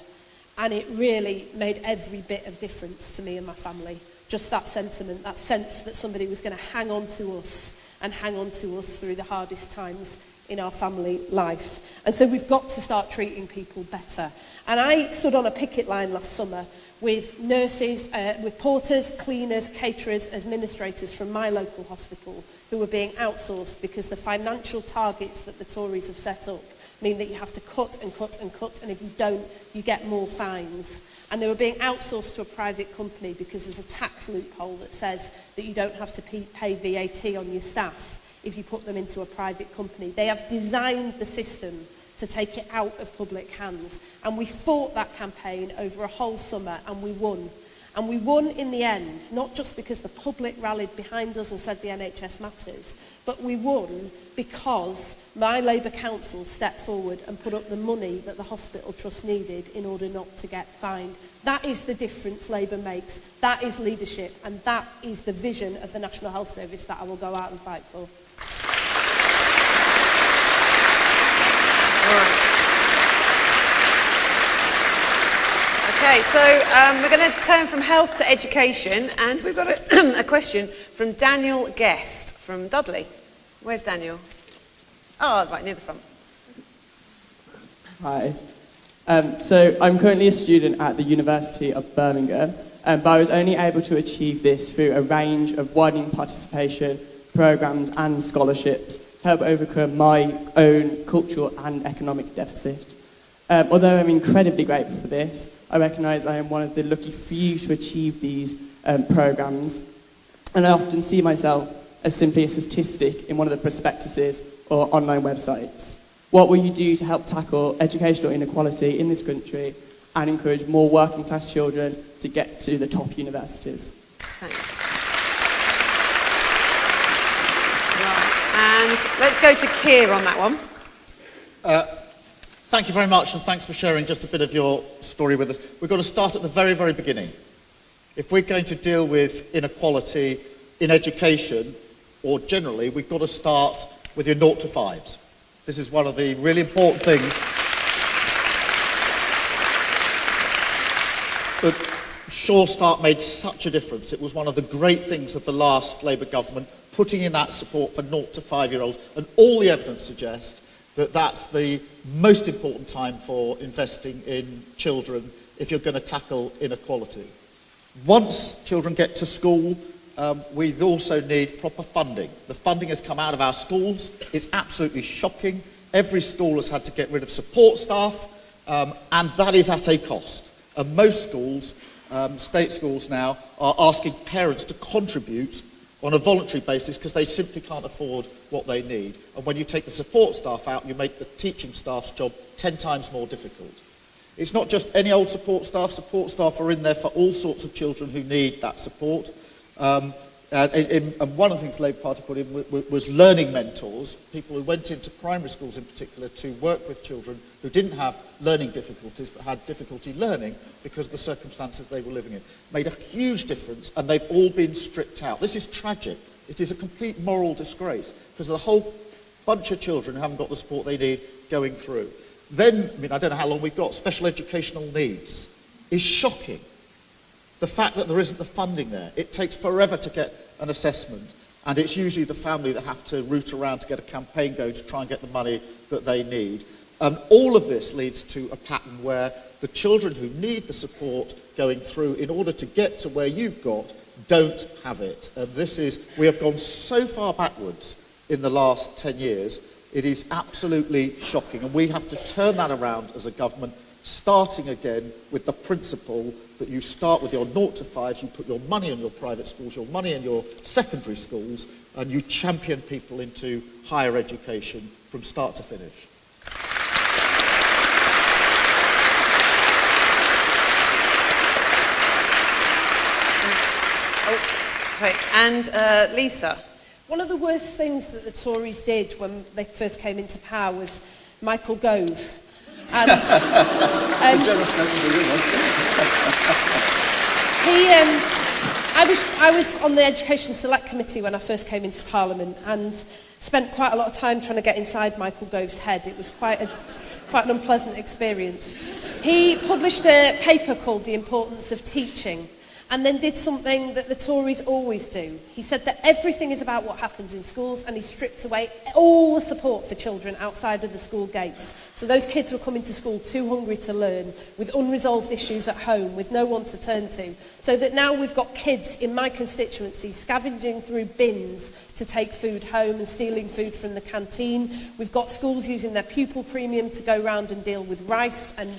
And it really made every bit of difference to me and my family. Just that sentiment, that sense that somebody was going to hang on to us and hang on to us through the hardest times in our family life. And so we've got to start treating people better. And I stood on a picket line last summer with nurses, with porters, cleaners, caterers, administrators from my local hospital who were being outsourced because the financial targets that the Tories have set up mean that you have to cut and cut and cut, and if you don't, you get more fines. And they were being outsourced to a private company because there's a tax loophole that says that you don't have to pay VAT on your staff if you put them into a private company. They have designed the system to take it out of public hands. And we fought that campaign over a whole summer, and we won. And we won in the end, not just because the public rallied behind us and said the NHS matters, but we won because my Labour council stepped forward and put up the money that the hospital trust needed in order not to get fined. That is the difference Labour makes. That is leadership, and that is the vision of the National Health Service that I will go out and fight for. Okay, so we're going to turn from health to education, and we've got a question from Daniel Guest from Dudley. Where's Daniel? Oh, right, near the front. Hi. So I'm currently a student at the University of Birmingham, but I was only able to achieve this through a range of widening participation, programmes and scholarships to help overcome my own cultural and economic deficit. Although I'm incredibly grateful for this, I recognise I am one of the lucky few to achieve these programmes, and I often see myself as simply a statistic in one of the prospectuses or online websites. What will you do to help tackle educational inequality in this country and encourage more working class children to get to the top universities? Thanks. Right, and let's go to Keir on that one. Thank you very much, and thanks for sharing just a bit of your story with us. We've got to start at the very, very beginning. If we're going to deal with inequality in education, or generally, we've got to start with your 0 to 5s. This is one of the really important things that Sure Start made such a difference. It was one of the great things of the last Labour government, putting in that support for 0 to 5-year-olds, and all the evidence suggests that that's the most important time for investing in children if you're going to tackle inequality. Once children get to school, we also need proper funding. The funding has come out of our schools. It's absolutely shocking. Every school has had to get rid of support staff, and that is at a cost. And most schools, state schools now, are asking parents to contribute on a voluntary basis because they simply can't afford what they need. And when you take the support staff out, you make the teaching staff's job 10 times more difficult. It's not just any old support staff. Support staff are in there for all sorts of children who need that support. And one of the things the Labour Party put in was learning mentors, people who went into primary schools in particular to work with children who didn't have learning difficulties but had difficulty learning because of the circumstances they were living in. Made a huge difference, and they've all been stripped out. This is tragic. It is a complete moral disgrace because there's a whole bunch of children who haven't got the support they need going through. Then, I don't know how long we've got, special educational needs is shocking. The fact that there isn't the funding there. It takes forever to get an assessment, and it's usually the family that have to root around to get a campaign going to try and get the money that they need. And all of this leads to a pattern where the children who need the support going through in order to get to where you've got don't have it. And we have gone so far backwards in the last 10 years, it is absolutely shocking. And we have to turn that around as a government, starting again with the principle that you start with your 0 to 5s, you put your money in your private schools, your money in your secondary schools, and you champion people into higher education from start to finish. Okay, and Lisa. One of the worst things that the Tories did when they first came into power was Michael Gove. And I was on the Education Select Committee when I first came into Parliament and spent quite a lot of time trying to get inside Michael Gove's head. It was quite an unpleasant experience. He published a paper called The Importance of Teaching, and then did something that the Tories always do. He said that everything is about what happens in schools, and he stripped away all the support for children outside of the school gates. So those kids were coming to school too hungry to learn, with unresolved issues at home, with no one to turn to. So that now we've got kids in my constituency scavenging through bins to take food home and stealing food from the canteen. We've got schools using their pupil premium to go round and deal with rice and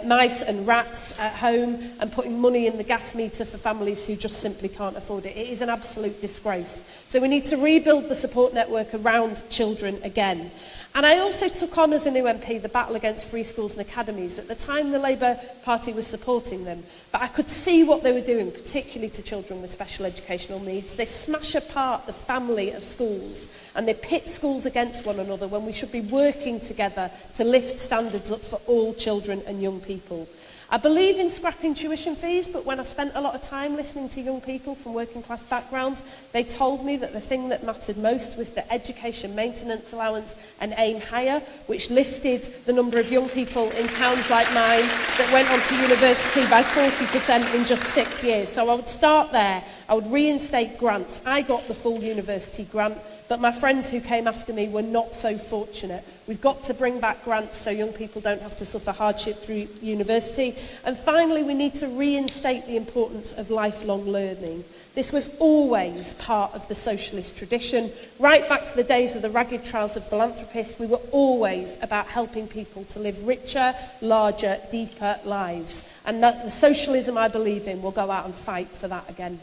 mice and rats at home, and putting money in the gas meter for families who just simply can't afford it. It is an absolute disgrace. So we need to rebuild the support network around children again. And I also took on as a new MP the battle against free schools and academies. At the time, the Labour Party was supporting them, but I could see what they were doing, particularly to children with special educational needs. They smash apart the family of schools, and they pit schools against one another when we should be working together to lift standards up for all children and young people. I believe in scrapping tuition fees, but when I spent a lot of time listening to young people from working class backgrounds, they told me that the thing that mattered most was the education maintenance allowance and aim higher, which lifted the number of young people in towns like mine that went on to university by 40% in just 6 years. So I would start there. I would reinstate grants. I got the full university grant, but my friends who came after me were not so fortunate. We've got to bring back grants so young people don't have to suffer hardship through university. And finally, we need to reinstate the importance of lifelong learning. This was always part of the socialist tradition. Right back to the days of the ragged trousers philanthropists, we were always about helping people to live richer, larger, deeper lives. And that the socialism I believe in will go out and fight for that again.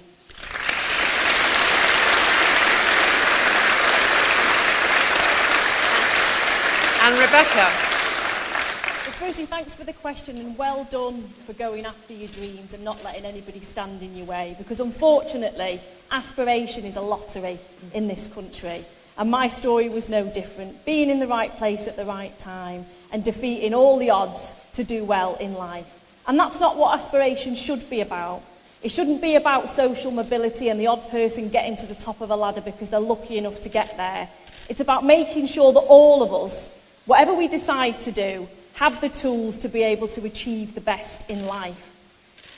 And Rebecca. Firstly, thanks for the question, and well done for going after your dreams and not letting anybody stand in your way, because unfortunately, aspiration is a lottery in this country. And my story was no different. Being in the right place at the right time and defeating all the odds to do well in life. And that's not what aspiration should be about. It shouldn't be about social mobility and the odd person getting to the top of a ladder because they're lucky enough to get there. It's about making sure that all of us, whatever we decide to do, have the tools to be able to achieve the best in life.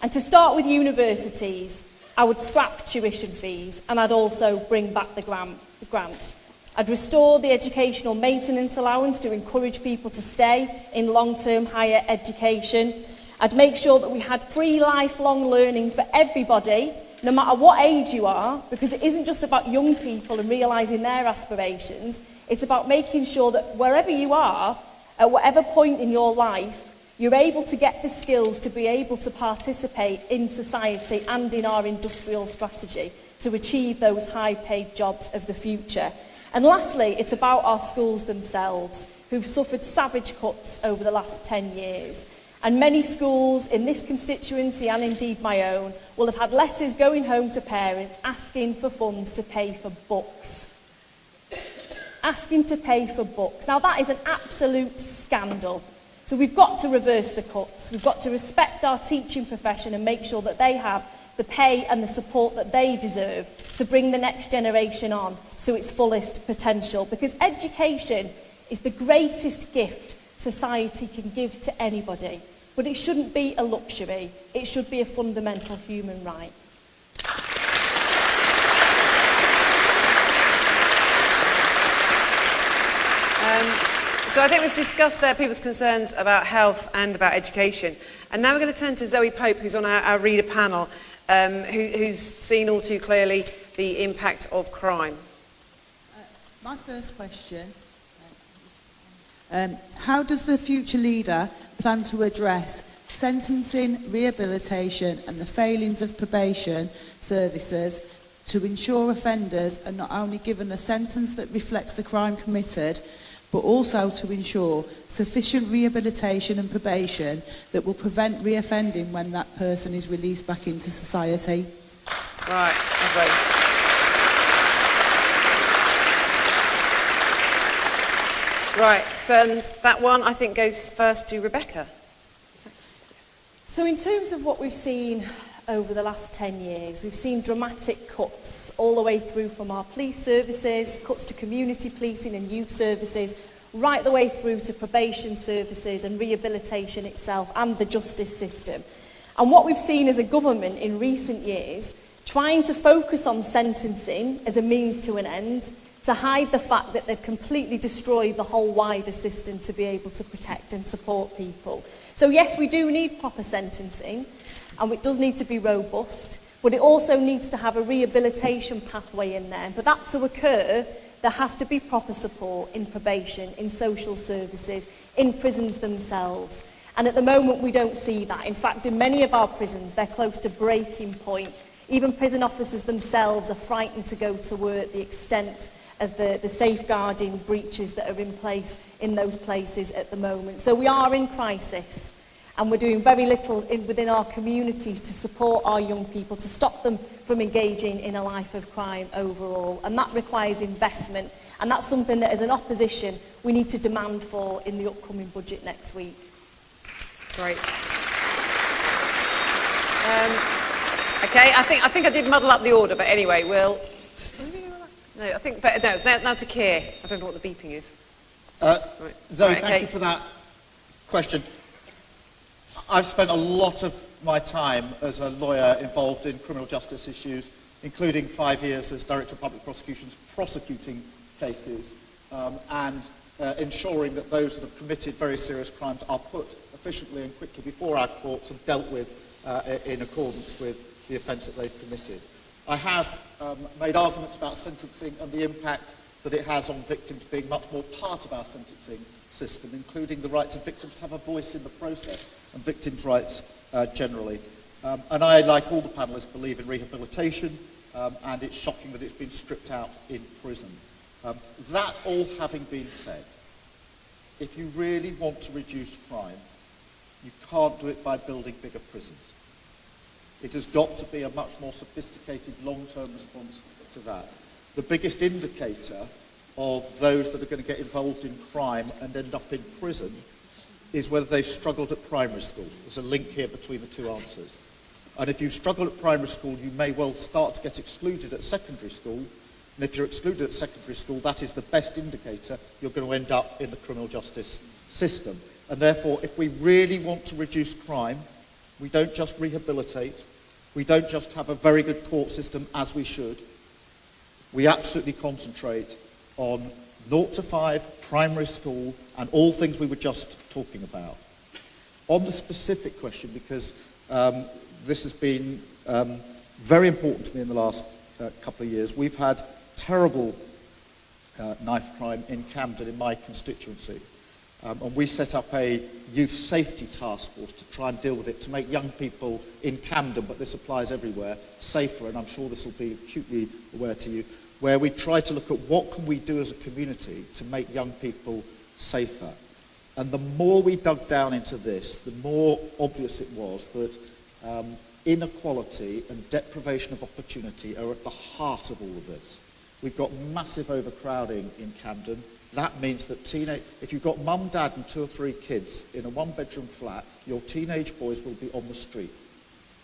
And to start with universities, I would scrap tuition fees and I'd also bring back the grant. I'd restore the educational maintenance allowance to encourage people to stay in long-term higher education. I'd make sure that we had free lifelong learning for everybody, no matter what age you are, because it isn't just about young people and realising their aspirations. It's about making sure that wherever you are, at whatever point in your life, you're able to get the skills to be able to participate in society and in our industrial strategy to achieve those high-paid jobs of the future. And lastly, it's about our schools themselves, who've suffered savage cuts over the last 10 years. And many schools in this constituency, and indeed my own, will have had letters going home to parents asking for funds to pay for books. Asking to pay for books. Now that is an absolute scandal. So we've got to reverse the cuts. We've got to respect our teaching profession and make sure that they have the pay and the support that they deserve to bring the next generation on to its fullest potential. Because education is the greatest gift society can give to anybody. But it shouldn't be a luxury. It should be a fundamental human right. So I think we've discussed there people's concerns about health and about education. And now we're going to turn to Zoe Pope, who's on our reader panel, who's seen all too clearly the impact of crime. My first question, how does the future leader plan to address sentencing, rehabilitation and the failings of probation services to ensure offenders are not only given a sentence that reflects the crime committed, but also to ensure sufficient rehabilitation and probation that will prevent reoffending when that person is released back into society? Right, lovely. Right, so and that one I think goes first to Rebecca. So in terms of what we've seen over the last 10 years, we've seen dramatic cuts all the way through from our police services, cuts to community policing and youth services, right the way through to probation services and rehabilitation itself and the justice system. And what we've seen as a government in recent years, trying to focus on sentencing as a means to an end, to hide the fact that they've completely destroyed the whole wider system to be able to protect and support people. So yes, we do need proper sentencing, and it does need to be robust, but it also needs to have a rehabilitation pathway in there. For that to occur, there has to be proper support in probation, in social services, in prisons themselves. And at the moment, we don't see that. In fact, in many of our prisons, they're close to breaking point. Even prison officers themselves are frightened to go to work, the extent of the safeguarding breaches that are in place in those places at the moment. So we are in crisis, and we're doing very little within our communities to support our young people, to stop them from engaging in a life of crime overall. And that requires investment, and that's something that as an opposition we need to demand for in the upcoming budget next week. Great. Okay, I think I did muddle up the order, but anyway, we'll... No, I think, but no, now to Keir. I don't know what the beeping is. Right. Zoe, Right, okay. thank you for that question. I've spent a lot of my time as a lawyer involved in criminal justice issues, including 5 years as Director of Public Prosecutions prosecuting cases and ensuring that those that have committed very serious crimes are put efficiently and quickly before our courts and dealt with in accordance with the offence that they've committed. I have made arguments about sentencing and the impact that it has on victims being much more part of our sentencing system, including the rights of victims to have a voice in the process and victims' rights generally. And I, like all the panellists, believe in rehabilitation, and it's shocking that it's been stripped out in prison. That all having been said, if you really want to reduce crime, You can't do it by building bigger prisons. It has got to be a much more sophisticated long-term response to that. The biggest indicator of those that are going to get involved in crime and end up in prison is whether they've struggled at primary school. There's a link here between the two answers. And if you've struggled at primary school, you may well start to get excluded at secondary school. And if you're excluded at secondary school, that is the best indicator you're going to end up in the criminal justice system. And therefore, if we really want to reduce crime, we don't just rehabilitate, we don't just have a very good court system as we should, we absolutely concentrate on 0 to 5, primary school, and all things we were just talking about. On the specific question, because this has been very important to me in the last couple of years, we've had terrible knife crime in Camden, in my constituency. And we set up a youth safety task force to try and deal with it, to make young people in Camden, but this applies everywhere, safer, and I'm sure this will be acutely aware to you, where we try to look at what can we do as a community to make young people safer. And the more we dug down into this, the more obvious it was that inequality and deprivation of opportunity are at the heart of all of this. We've got massive overcrowding in Camden. That means that if you've got mum, dad and 2 or 3 kids in a one-bedroom flat, your teenage boys will be on the street.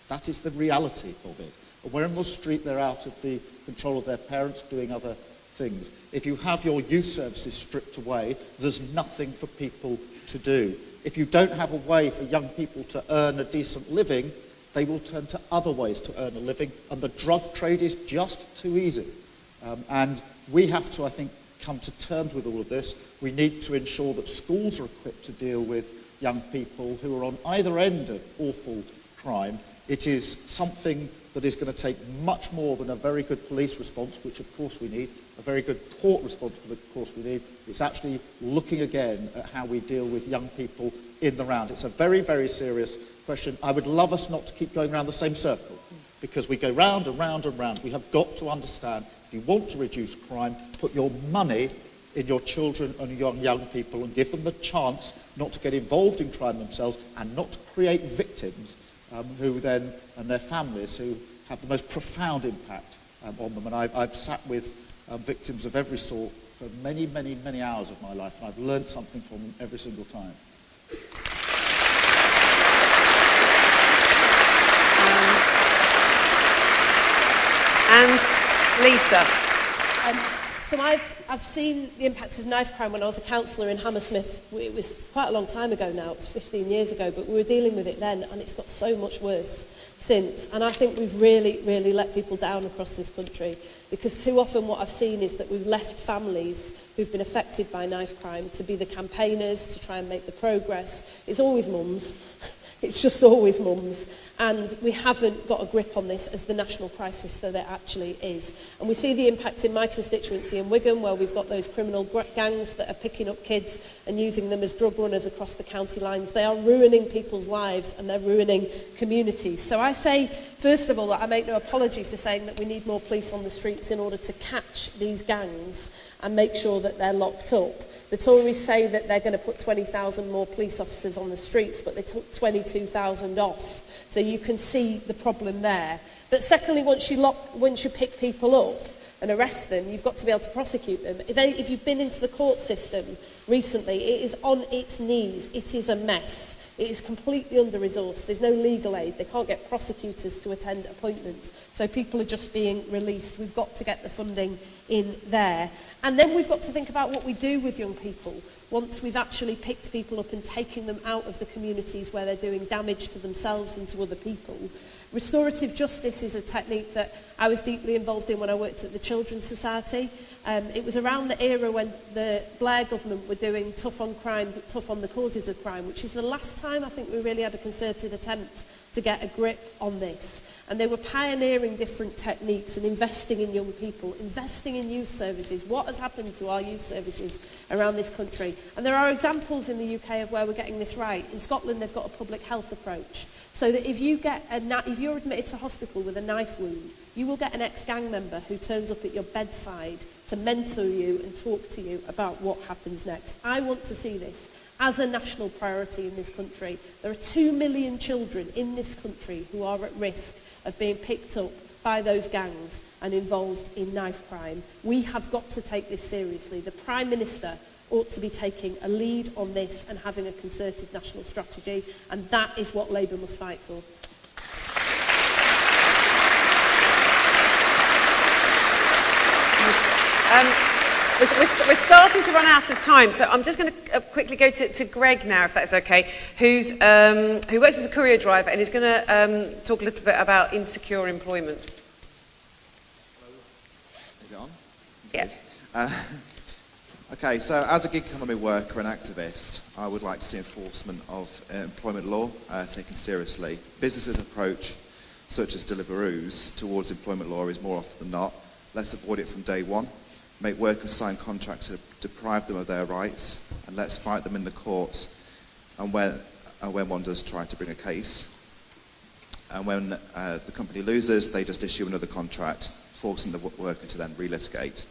That is the reality of it. And when on the street, they're out of the control of their parents doing other things. If you have your youth services stripped away, there's nothing for people to do. If you don't have a way for young people to earn a decent living, they will turn to other ways to earn a living, and the drug trade is just too easy. And we have to, I think, come to terms with all of this. We need to ensure that schools are equipped to deal with young people who are on either end of awful crime. It is something that is going to take much more than a very good police response, which of course we need, a very good court response, which of course we need. It's actually looking again at how we deal with young people in the round. It's a very, very serious question. I would love us not to keep going around the same circle, because we go round and round and round. We have got to understand, if you want to reduce crime, put your money in your children and young people and give them the chance not to get involved in crime themselves and not to create victims who then, and their families, who have the most profound impact on them. And I've sat with victims of every sort for many, many, many hours of my life, and I've learned something from them every single time. And Lisa. So I've seen the impact of knife crime when I was a counsellor in Hammersmith. It was quite a long time ago now, it was 15 years ago, but we were dealing with it then, and it's got so much worse since. And I think we've really, really let people down across this country, because too often what I've seen is that we've left families who've been affected by knife crime to be the campaigners, to try and make the progress. It's always mums. It's just always mums, and we haven't got a grip on this as the national crisis that it actually is. And we see the impact in my constituency in Wigan, where we've got those criminal gangs that are picking up kids and using them as drug runners across the county lines. They are ruining people's lives and they're ruining communities. So I say, first of all, that I make no apology for saying that we need more police on the streets in order to catch these gangs and make sure that they're locked up. The Tories say that they're going to put 20,000 more police officers on the streets, but they took 22,000 off. So you can see the problem there. But secondly, once you pick people up and arrest them, you've got to be able to prosecute them. If you've been into the court system recently, it is on its knees. It is a mess. It is completely under-resourced. There's no legal aid. They can't get prosecutors to attend appointments. So people are just being released. We've got to get the funding in there. And then we've got to think about what we do with young people once we've actually picked people up and taken them out of the communities where they're doing damage to themselves and to other people. Restorative justice is a technique that I was deeply involved in when I worked at the Children's Society. It was around the era when the Blair government were doing tough on crime, tough on the causes of crime, which is the last time I think we really had a concerted attempt to get a grip on this. And they were pioneering different techniques and investing in young people, investing in youth services. What has happened to our youth services around this country? And there are examples in the UK of where we're getting this right. In Scotland, they've got a public health approach. So that if you're admitted to hospital with a knife wound, you will get an ex-gang member who turns up at your bedside to mentor you and talk to you about what happens next. I want to see this as a national priority in this country. There are 2 million children in this country who are at risk of being picked up by those gangs and involved in knife crime. We have got to take this seriously. The Prime Minister ought to be taking a lead on this and having a concerted national strategy, and that is what Labour must fight for. We're starting to run out of time, so I'm just going to quickly go to Greg now, if that's okay, who works as a courier driver and is going to talk a little bit about insecure employment. Is it on? Yes. Okay, so as a gig economy worker and activist, I would like to see enforcement of employment law taken seriously. Businesses' approach, such as Deliveroo's, towards employment law is more often than not, let's avoid it from day one, make workers sign contracts to deprive them of their rights, and let's fight them in the courts, and when one does try to bring a case. And when the company loses, they just issue another contract, forcing the worker to then relitigate.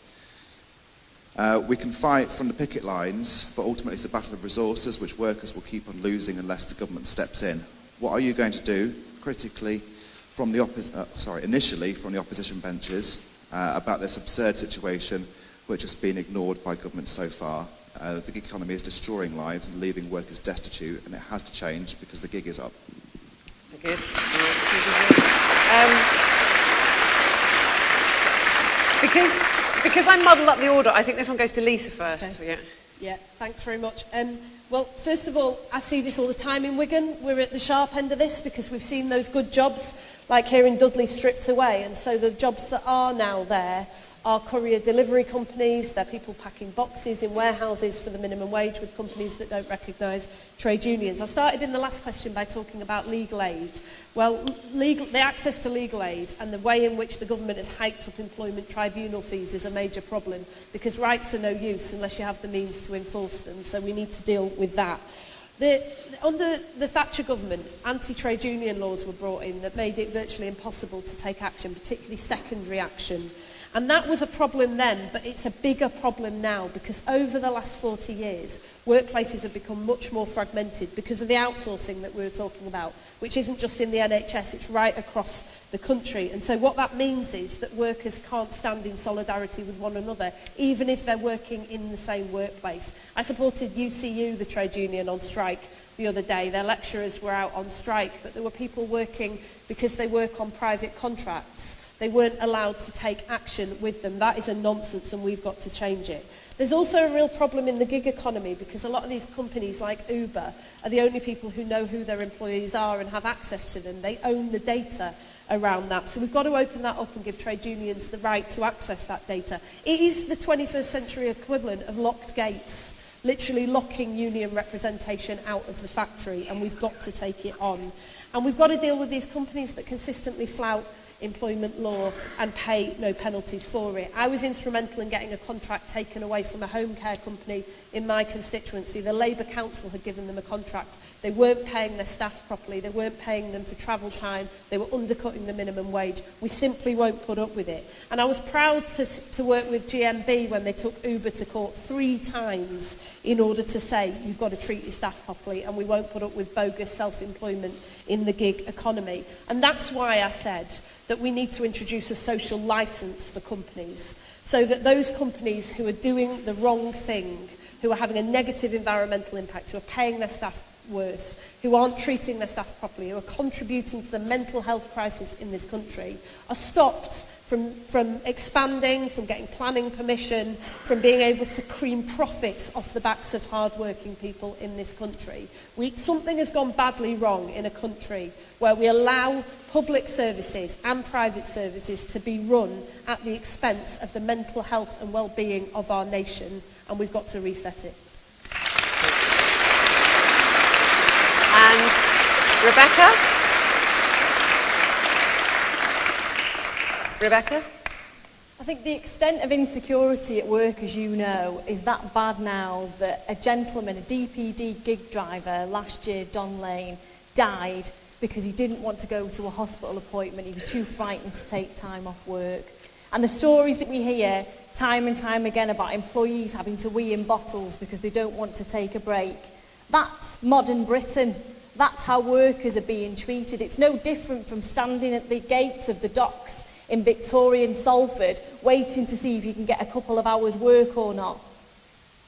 We can fight from the picket lines, but ultimately it's a battle of resources which workers will keep on losing unless the government steps in. What are you going to do, critically, from the initially from the opposition benches, about this absurd situation which has been ignored by government so far? The gig economy is destroying lives and leaving workers destitute, and it has to change because the gig is up. Good. Because I muddled up the order, I think this one goes to Lisa first. Okay. Yeah, thanks very much. Well, first of all, I see this all the time in Wigan. We're at the sharp end of this because we've seen those good jobs, like here in Dudley, stripped away. And so the jobs that are now there are courier delivery companies. They're people packing boxes in warehouses for the minimum wage with companies that don't recognise trade unions. I started in the last question by talking about legal aid. Well, the access to legal aid and the way in which the government has hiked up employment tribunal fees is a major problem because rights are no use unless you have the means to enforce them. So we need to deal with that. Under the Thatcher government, anti-trade union laws were brought in that made it virtually impossible to take action, particularly secondary action. And that was a problem then, but it's a bigger problem now because over the last 40 years, workplaces have become much more fragmented because of the outsourcing that we were talking about, which isn't just in the NHS, it's right across the country. And so what that means is that workers can't stand in solidarity with one another, even if they're working in the same workplace. I supported UCU, the trade union, on strike the other day. Their lecturers were out on strike, but there were people working because they work on private contracts. They weren't allowed to take action with them. That is a nonsense and we've got to change it. There's also a real problem in the gig economy because a lot of these companies like Uber are the only people who know who their employees are and have access to them. They own the data around that. So we've got to open that up and give trade unions the right to access that data. It is the 21st century equivalent of locked gates, literally locking union representation out of the factory, and we've got to take it on. And we've got to deal with these companies that consistently flout employment law and pay no penalties for it. I was instrumental in getting a contract taken away from a home care company in my constituency. The Labour Council had given them a contract. They weren't paying their staff properly. They weren't paying them for travel time. They were undercutting the minimum wage. We simply won't put up with it. And I was proud to work with GMB when they took Uber to court 3 times in order to say you've got to treat your staff properly and we won't put up with bogus self-employment in the gig economy. And that's why I said that we need to introduce a social licence for companies so that those companies who are doing the wrong thing, who are having a negative environmental impact, who are paying their staff worse, who aren't treating their staff properly, who are contributing to the mental health crisis in this country, are stopped from expanding, from getting planning permission, from being able to cream profits off the backs of hard-working people in this country. Something has gone badly wrong in a country where we allow public services and private services to be run at the expense of the mental health and well-being of our nation, and we've got to reset it. And Rebecca? Rebecca? I think the extent of insecurity at work, as you know, is that bad now that a gentleman, a DPD gig driver, last year, Don Lane, died because he didn't want to go to a hospital appointment. He was too frightened to take time off work. And the stories that we hear time and time again about employees having to wee in bottles because they don't want to take a break That's modern Britain. That's how workers are being treated. It's no different from standing at the gates of the docks in Victorian Salford, waiting to see if you can get a couple of hours work or not.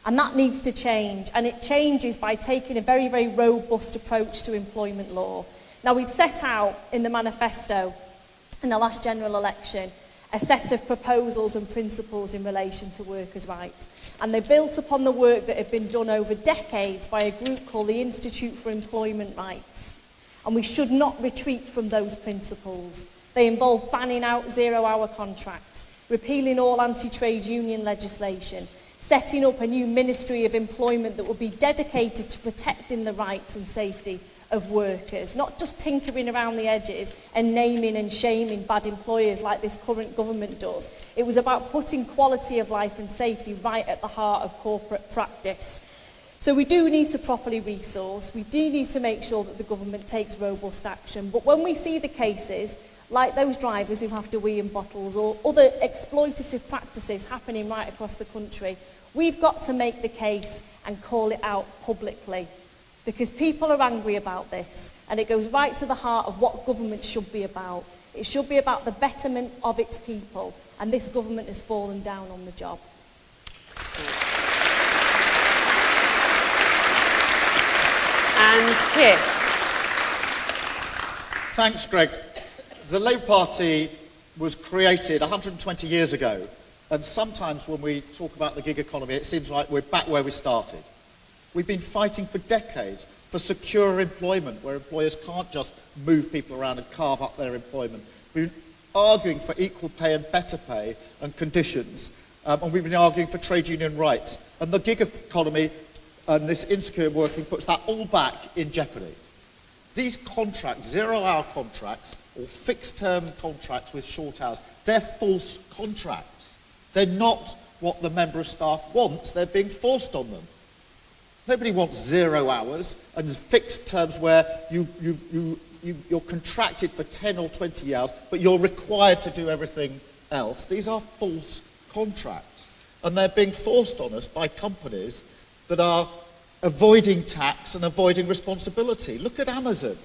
And that needs to change. And it changes by taking a very, very robust approach to employment law. Now, we'd set out in the manifesto in the last general election a set of proposals and principles in relation to workers' rights. And they built upon the work that had been done over decades by a group called the Institute for Employment Rights. And we should not retreat from those principles. They involve banning out zero-hour contracts, repealing all anti-trade union legislation, setting up a new Ministry of Employment that will be dedicated to protecting the rights and safety of workers, not just tinkering around the edges and naming and shaming bad employers like this current government does. It was about putting quality of life and safety right at the heart of corporate practice. So we do need to properly resource, we do need to make sure that the government takes robust action, but when we see the cases, like those drivers who have to wee in bottles or other exploitative practices happening right across the country, we've got to make the case and call it out publicly. Because people are angry about this, and it goes right to the heart of what government should be about. It should be about the betterment of its people, and this government has fallen down on the job. And Keir. Thanks, Greg. The Labour Party was created 120 years ago, and sometimes when we talk about the gig economy, it seems like we're back where we started. We've been fighting for decades for secure employment, where employers can't just move people around and carve up their employment. We've been arguing for equal pay and better pay and conditions, and we've been arguing for trade union rights. And the gig economy and this insecure working puts that all back in jeopardy. These contracts, zero-hour contracts, or fixed-term contracts with short hours, they're false contracts. They're not what the member of staff wants. They're being forced on them. Nobody wants 0 hours and fixed terms where you're contracted for 10 or 20 hours, but you're required to do everything else. These are false contracts. And they're being forced on us by companies that are avoiding tax and avoiding responsibility. Look at Amazon.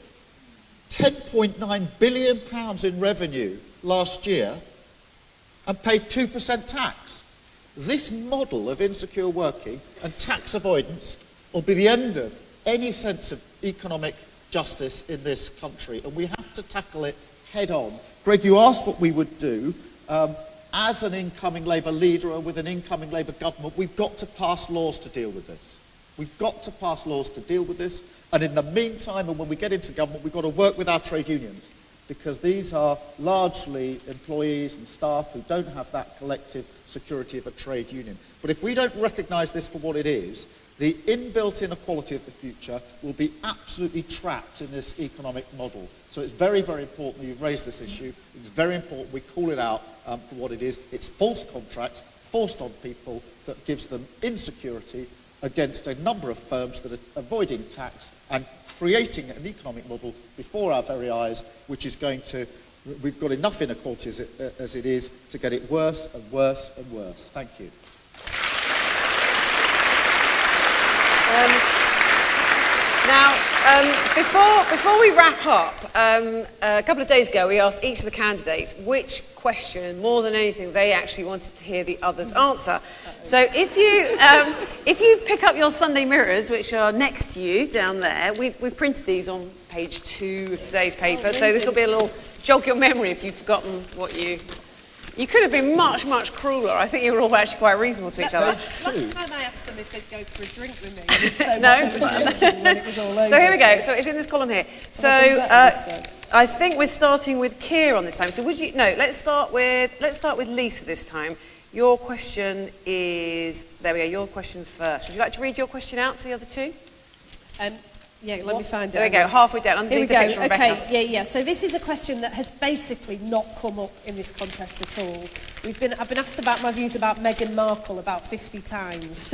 £10.9 billion in revenue last year and paid 2% tax. This model of insecure working and tax avoidance will be the end of any sense of economic justice in this country, and we have to tackle it head on. Greg, you asked what we would do. As an incoming Labour leader or with an incoming Labour government, we've got to pass laws to deal with this. We've got to pass laws to deal with this, and in the meantime, and when we get into government, we've got to work with our trade unions, because these are largely employees and staff who don't have that collective security of a trade union. But if we don't recognise this for what it is, the inbuilt inequality of the future will be absolutely trapped in this economic model. So it's very, very important that you've raised this issue. It's very important we call it out for what it is. It's false contracts forced on people that gives them insecurity against a number of firms that are avoiding tax and creating an economic model before our very eyes, which is going to, we've got enough inequality as it is to get it worse and worse and worse. Thank you. Before we wrap up, a couple of days ago we asked each of the candidates which question, more than anything, they actually wanted to hear the others answer. So if you pick up your Sunday mirrors, which are next to you down there, we've printed these on page 2 of today's paper, so this will be a little jog your memory if you've forgotten what you... You could have been much, much crueler. I think you were all actually quite reasonable to each other. Last time I asked them if they'd go for a drink with me, when it was all over. So here we go. So it's in this column here. So I think we're starting with Keir on this time. So would you? No, let's start with Lisa this time. Your question is there. We go. Your question's first. Would you like to read your question out to the other two? Yeah, let me find it. There we go, halfway down. Here we go. Okay, yeah. So this is a question that has basically not come up in this contest at all. I've been asked about my views about Meghan Markle about 50 times,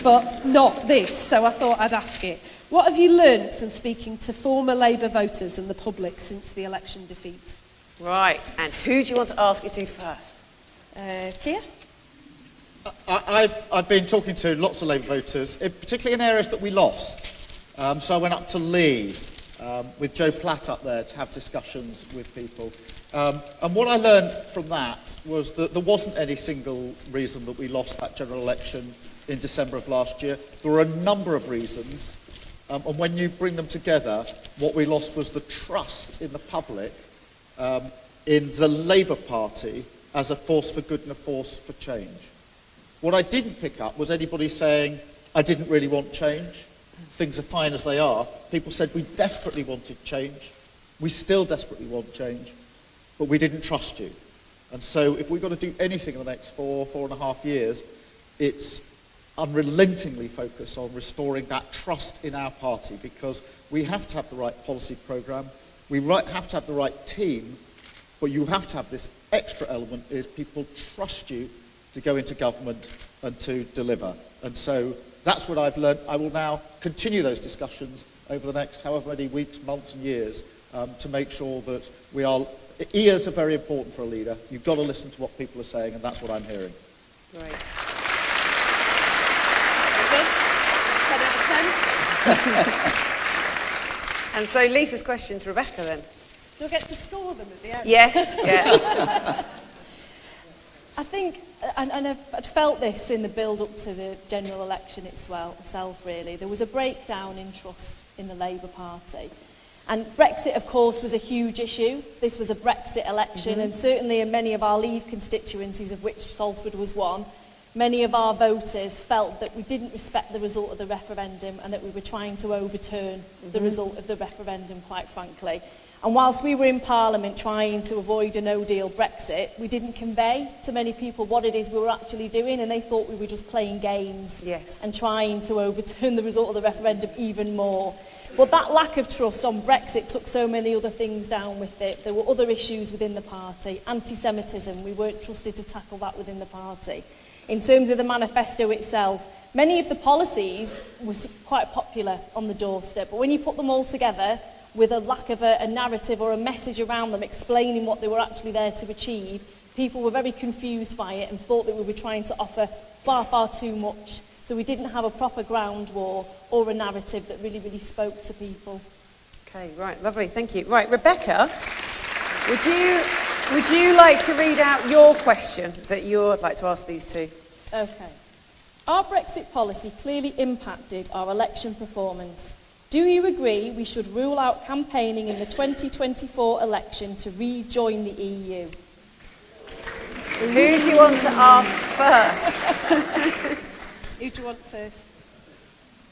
but not this, so I thought I'd ask it. What have you learned from speaking to former Labour voters and the public since the election defeat? Right, and who do you want to ask it to first? Keir? I've been talking to lots of Labour voters, particularly in areas that we lost. So I went up to Lee with Joe Platt up there to have discussions with people. And what I learned from that was that there wasn't any single reason that we lost that general election in December of last year. There were a number of reasons. And when you bring them together, what we lost was the trust in the public in the Labour Party as a force for good and a force for change. What I didn't pick up was anybody saying, I didn't really want change. Things are fine as they are. People said we desperately wanted change. We still desperately want change, but we didn't trust you. And so if we've got to do anything in the next 4.5 years, it's unrelentingly focus on restoring that trust in our party, because we have to have the right policy programme, we have to have the right team, but you have to have this extra element is people trust you to go into government and to deliver. And so that's what I've learned. I will now continue those discussions over the next however many weeks, months and years to make sure that we are... Ears are very important for a leader. You've got to listen to what people are saying, and that's what I'm hearing. Great. Very good. 10 out of 10. And so Lisa's question to Rebecca then. You'll get to score them at the end. Yes, yeah. I think, and I'd felt this in the build-up to the general election itself, really. There was a breakdown in trust in the Labour Party. And Brexit, of course, was a huge issue. This was a Brexit election, and certainly in many of our Leave constituencies, of which Salford was one, many of our voters felt that we didn't respect the result of the referendum and that we were trying to overturn the result of the referendum, quite frankly. And whilst we were in Parliament trying to avoid a no-deal Brexit, we didn't convey to many people what it is we were actually doing, and they thought we were just playing games and trying to overturn the result of the referendum even more. But that lack of trust on Brexit took so many other things down with it. There were other issues within the party. Anti-Semitism, we weren't trusted to tackle that within the party. In terms of the manifesto itself, many of the policies were quite popular on the doorstep, but when you put them all together with a lack of a narrative or a message around them explaining what they were actually there to achieve, people were very confused by it and thought that we were trying to offer far, far too much. So we didn't have a proper ground war or a narrative that really, really spoke to people. Okay, right, lovely, thank you. Right, Rebecca, would you like to read out your question that you would like to ask these two? Okay. Our Brexit policy clearly impacted our election performance. Do you agree we should rule out campaigning in the 2024 election to rejoin the EU? Who do you want to ask first? Who do you want first?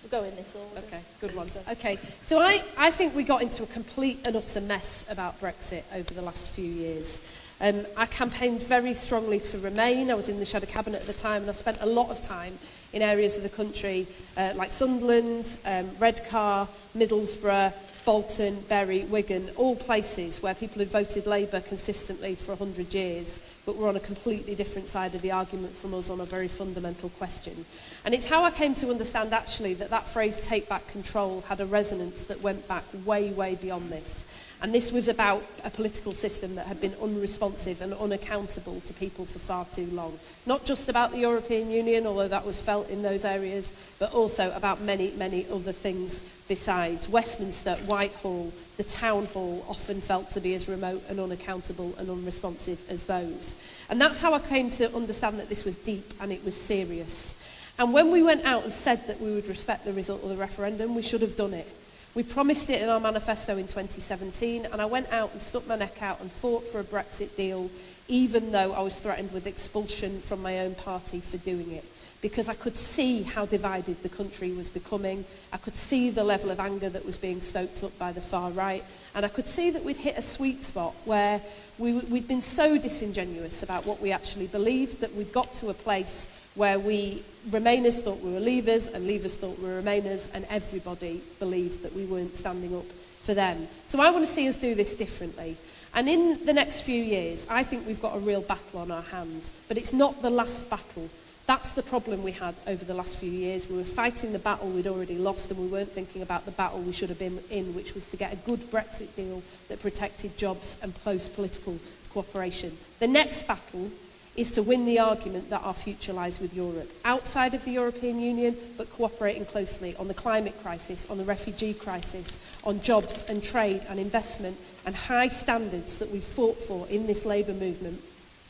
We'll go in this order. Okay, good one. Okay, so I think we got into a complete and utter mess about Brexit over the last few years. I campaigned very strongly to remain. I was in the Shadow Cabinet at the time, and I spent a lot of time in areas of the country like Sunderland, Redcar, Middlesbrough, Bolton, Bury, Wigan, all places where people had voted Labour consistently for 100 years, but were on a completely different side of the argument from us on a very fundamental question. And it's how I came to understand actually that phrase "take back control" had a resonance that went back way, way beyond this. And this was about a political system that had been unresponsive and unaccountable to people for far too long. Not just about the European Union, although that was felt in those areas, but also about many, many other things besides. Westminster, Whitehall, the Town Hall often felt to be as remote and unaccountable and unresponsive as those. And that's how I came to understand that this was deep and it was serious. And when we went out and said that we would respect the result of the referendum, we should have done it. We promised it in our manifesto in 2017, and I went out and stuck my neck out and fought for a Brexit deal, even though I was threatened with expulsion from my own party for doing it. Because I could see how divided the country was becoming, I could see the level of anger that was being stoked up by the far right, and I could see that we'd hit a sweet spot where we'd been so disingenuous about what we actually believed that we'd got to a place where Remainers thought we were Leavers and Leavers thought we were Remainers, and everybody believed that we weren't standing up for them. So I want to see us do this differently. And in the next few years, I think we've got a real battle on our hands, but it's not the last battle. That's the problem we had over the last few years. We were fighting the battle we'd already lost, and we weren't thinking about the battle we should have been in, which was to get a good Brexit deal that protected jobs and close political cooperation. The next battle is to win the argument that our future lies with Europe, outside of the European Union, but cooperating closely on the climate crisis, on the refugee crisis, on jobs and trade and investment and high standards that we've fought for in this labour movement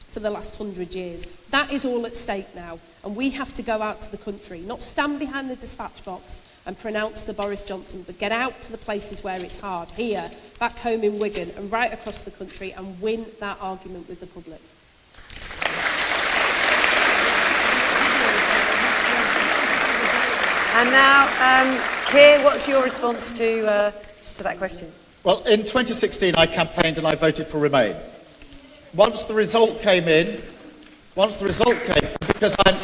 for the last 100 years. That is all at stake now, and we have to go out to the country, not stand behind the dispatch box and pronounce to Boris Johnson, but get out to the places where it's hard, here, back home in Wigan and right across the country, and win that argument with the public. And now, Keir, what's your response to that question? Well, in 2016, I campaigned and I voted for Remain. Once the result came, because I'm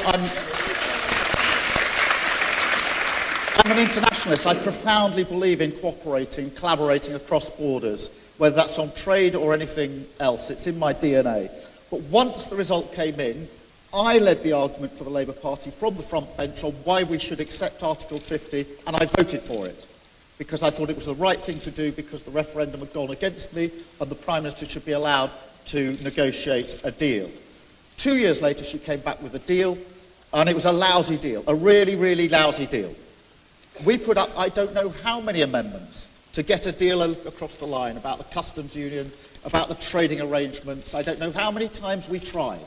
an internationalist, I profoundly believe in cooperating, collaborating across borders, whether that's on trade or anything else. It's in my DNA. But once the result came in, I led the argument for the Labour Party from the front bench on why we should accept Article 50, and I voted for it, because I thought it was the right thing to do, because the referendum had gone against me, and the Prime Minister should be allowed to negotiate a deal. 2 years later, she came back with a deal, and it was a lousy deal, a really, really lousy deal. We put up, I don't know how many amendments to get a deal across the line about the customs union, about the trading arrangements. I don't know how many times we tried.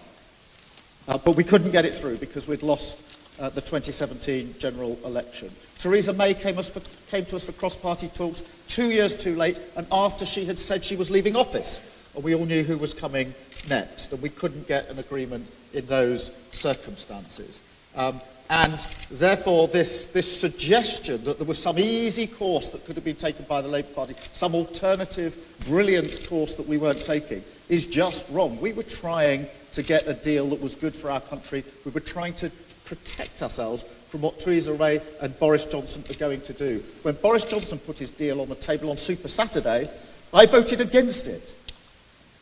But we couldn't get it through because we'd lost the 2017 general election. Theresa May came to us for cross-party talks 2 years too late, and after she had said she was leaving office. And we all knew who was coming next, and we couldn't get an agreement in those circumstances. And therefore, this suggestion that there was some easy course that could have been taken by the Labour Party, some alternative, brilliant course that we weren't taking, is just wrong. We were trying to get a deal that was good for our country. We were trying to protect ourselves from what Theresa May and Boris Johnson are going to do. When Boris Johnson put his deal on the table on Super Saturday, I voted against it,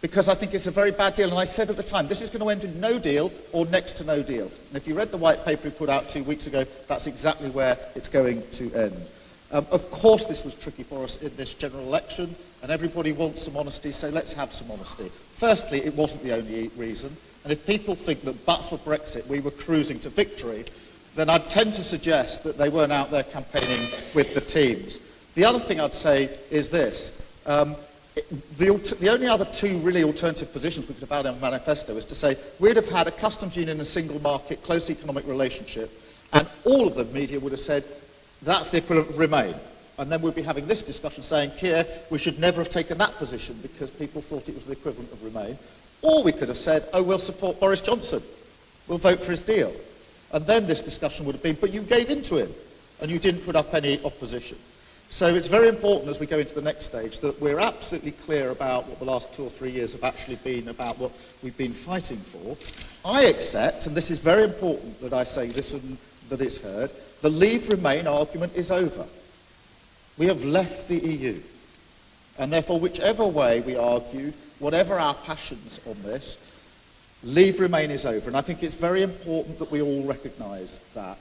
because I think it's a very bad deal. And I said at the time, this is going to end in no deal or next to no deal. And if you read the white paper he put out 2 weeks ago, that's exactly where it's going to end. Of course this was tricky for us in this general election, and everybody wants some honesty, so let's have some honesty. Firstly, it wasn't the only reason, and if people think that but for Brexit we were cruising to victory, then I'd tend to suggest that they weren't out there campaigning with the teams. The other thing I'd say is this. The only other two really alternative positions we could have had in the manifesto is to say we'd have had a customs union and single market, close economic relationship, and all of the media would have said that's the equivalent of Remain. And then we'd be having this discussion saying, Keir, we should never have taken that position because people thought it was the equivalent of Remain. Or we could have said, oh, we'll support Boris Johnson. We'll vote for his deal. And then this discussion would have been, but you gave in to him and you didn't put up any opposition. So it's very important as we go into the next stage that we're absolutely clear about what the last 2 or 3 years have actually been about what we've been fighting for. I accept, and this is very important that I say this and that it's heard, the Leave Remain argument is over. We have left the EU. And therefore, whichever way we argue, whatever our passions on this, Leave Remain is over. And I think it's very important that we all recognise that.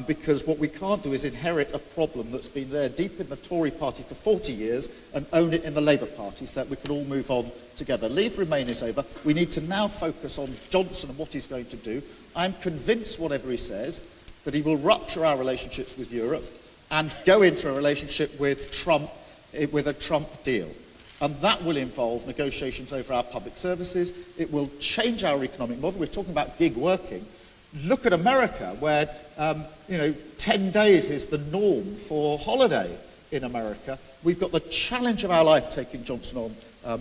Because what we can't do is inherit a problem that's been there deep in the Tory party for 40 years and own it in the Labour Party so that we can all move on together. Leave Remain is over. We need to now focus on Johnson and what he's going to do. I'm convinced, whatever he says, that he will rupture our relationships with Europe and go into a relationship with Trump, with a Trump deal. And that will involve negotiations over our public services. It will change our economic model. We're talking about gig working. Look at America, where 10 days is the norm for holiday in America. We've got the challenge of our life taking Johnson on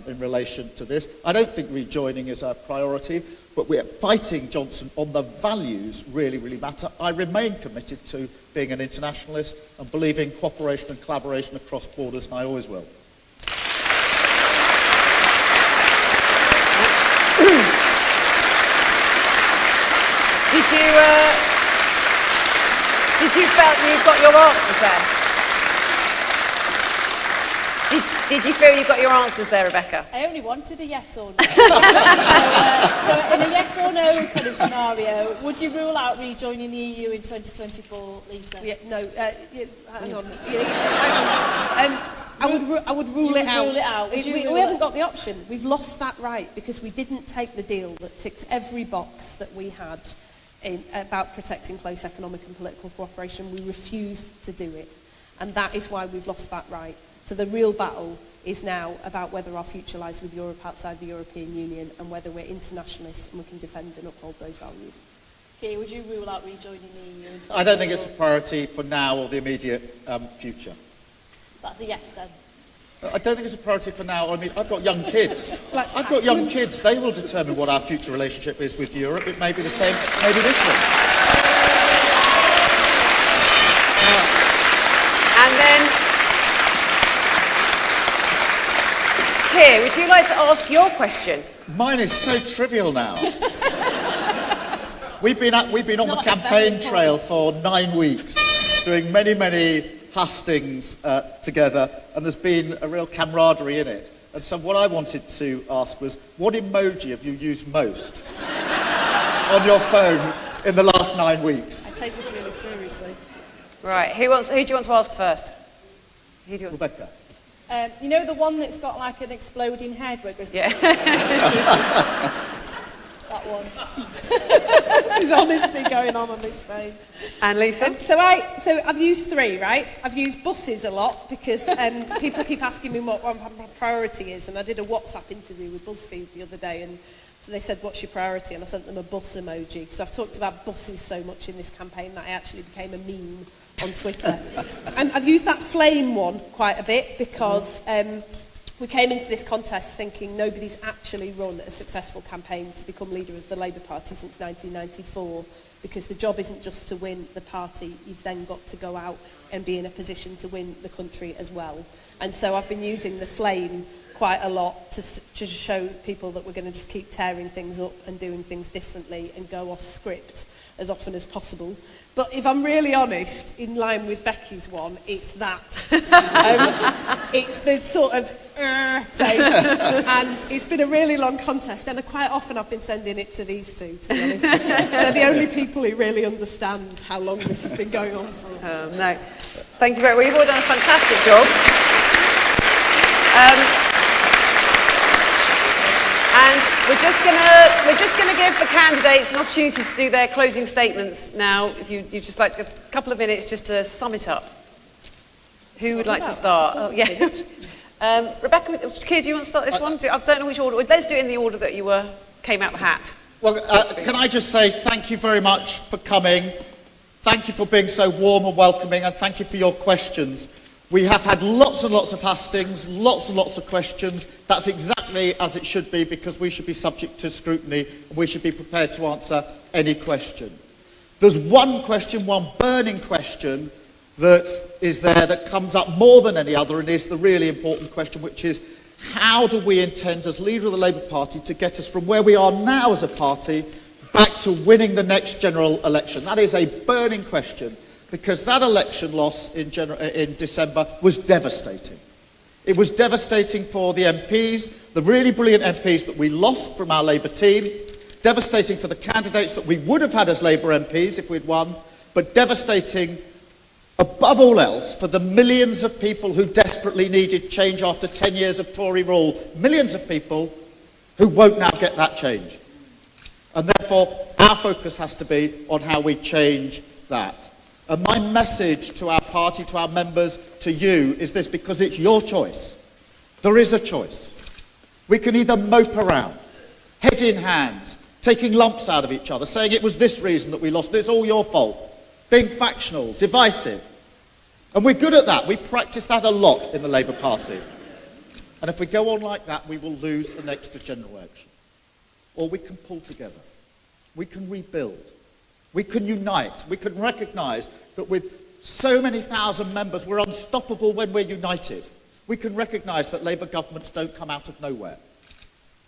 in relation to this. I don't think rejoining is our priority, but we're fighting Johnson on the values really, really matter. I remain committed to being an internationalist and believing cooperation and collaboration across borders, and I always will. Did you feel you got your answers there? Did you feel you got your answers there, Rebecca? I only wanted a yes or no. So in a yes or no kind of scenario, would you rule out rejoining the EU in 2024, Lisa? Yeah, no, hang on. I would rule it out. Rule it out. We haven't got the option. We've lost that right because we didn't take the deal that ticked every box that we had about protecting close economic and political cooperation. We refused to do it. And that is why we've lost that right. So the real battle is now about whether our future lies with Europe outside the European Union and whether we're internationalists and we can defend and uphold those values. Keir, would you rule out rejoining the EU? I don't think it's a priority for now or the immediate future. That's a yes then. I don't think it's a priority for now. I mean, I've got young kids. I've got young kids. They will determine what our future relationship is with Europe. It may be the same, maybe this one. And then, Keir, would you like to ask your question? Mine is so trivial now. We've been on the campaign trail for 9 weeks, doing many hustings together, and there's been a real camaraderie in it. And so what I wanted to ask was, what emoji have you used most on your phone in the last 9 weeks? I take this really seriously. Right, who do you want to ask first? Who do you want? Rebecca. You know the one that's got like an exploding head where it goes... Yeah. That one. There's honesty going on this stage. And Lisa? So I've used 3, right? I've used buses a lot because people keep asking me what my priority is, and I did a WhatsApp interview with BuzzFeed the other day, and so they said, what's your priority? And I sent them a bus emoji, because I've talked about buses so much in this campaign that I actually became a meme on Twitter. And I've used that flame one quite a bit because we came into this contest thinking nobody's actually run a successful campaign to become leader of the Labour Party since 1994, because the job isn't just to win the party, you've then got to go out and be in a position to win the country as well. And so I've been using the flame quite a lot to show people that we're going to just keep tearing things up and doing things differently and go off script as often as possible. But if I'm really honest, in line with Becky's one, it's that. It's the sort of face, and it's been a really long contest, and quite often I've been sending it to these two, to be honest. They're the only people who really understand how long this has been going on for. No. Thank you very much. Well, you've all done a fantastic job. And we're just gonna give the candidates an opportunity to do their closing statements now. If you'd just like a couple of minutes just to sum it up. Who would like to start? Oh, yeah. Rebecca, Keir, do you want to start this one? I don't know which order. Let's do it in the order that you came out the hat. Well, can I just say thank you very much for coming. Thank you for being so warm and welcoming, and thank you for your questions. We have had lots and lots of hustings, lots and lots of questions. That's exactly as it should be, because we should be subject to scrutiny and we should be prepared to answer any question. There's one question, one burning question that is there that comes up more than any other, and is the really important question, which is, how do we intend as leader of the Labour Party to get us from where we are now as a party back to winning the next general election? That is a burning question, because that election loss in December was devastating. It was devastating for the MPs, the really brilliant MPs that we lost from our Labour team, devastating for the candidates that we would have had as Labour MPs if we'd won, but devastating above all else for the millions of people who desperately needed change after 10 years of Tory rule. Millions of people who won't now get that change. And therefore, our focus has to be on how we change that. And my message to our party, to our members, to you, is this, because it's your choice. There is a choice. We can either mope around, head in hands, taking lumps out of each other, saying it was this reason that we lost, it's all your fault, being factional, divisive. And we're good at that. We practice that a lot in the Labour Party. And if we go on like that, we will lose the next general election. Or we can pull together. We can rebuild. We can unite. We can recognise that with so many thousand members, we're unstoppable when we're united. We can recognise that Labour governments don't come out of nowhere.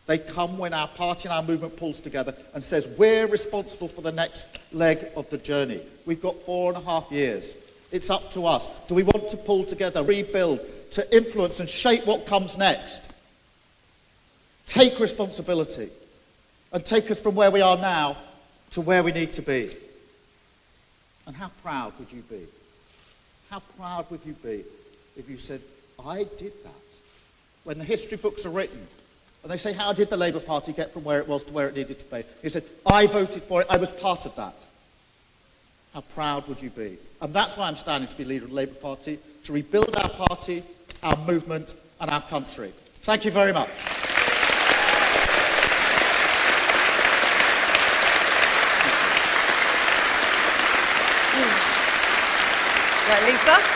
They come when our party and our movement pulls together and says, we're responsible for the next leg of the journey. We've got 4.5 years. It's up to us. Do we want to pull together, rebuild, to influence and shape what comes next? Take responsibility and take us from where we are now to where we need to be. And how proud would you be? How proud would you be if you said, I did that. When the history books are written, and they say, how did the Labour Party get from where it was to where it needed to be? He said, I voted for it, I was part of that. How proud would you be? And that's why I'm standing to be leader of the Labour Party, to rebuild our party, our movement, and our country. Thank you very much. Right, Lisa?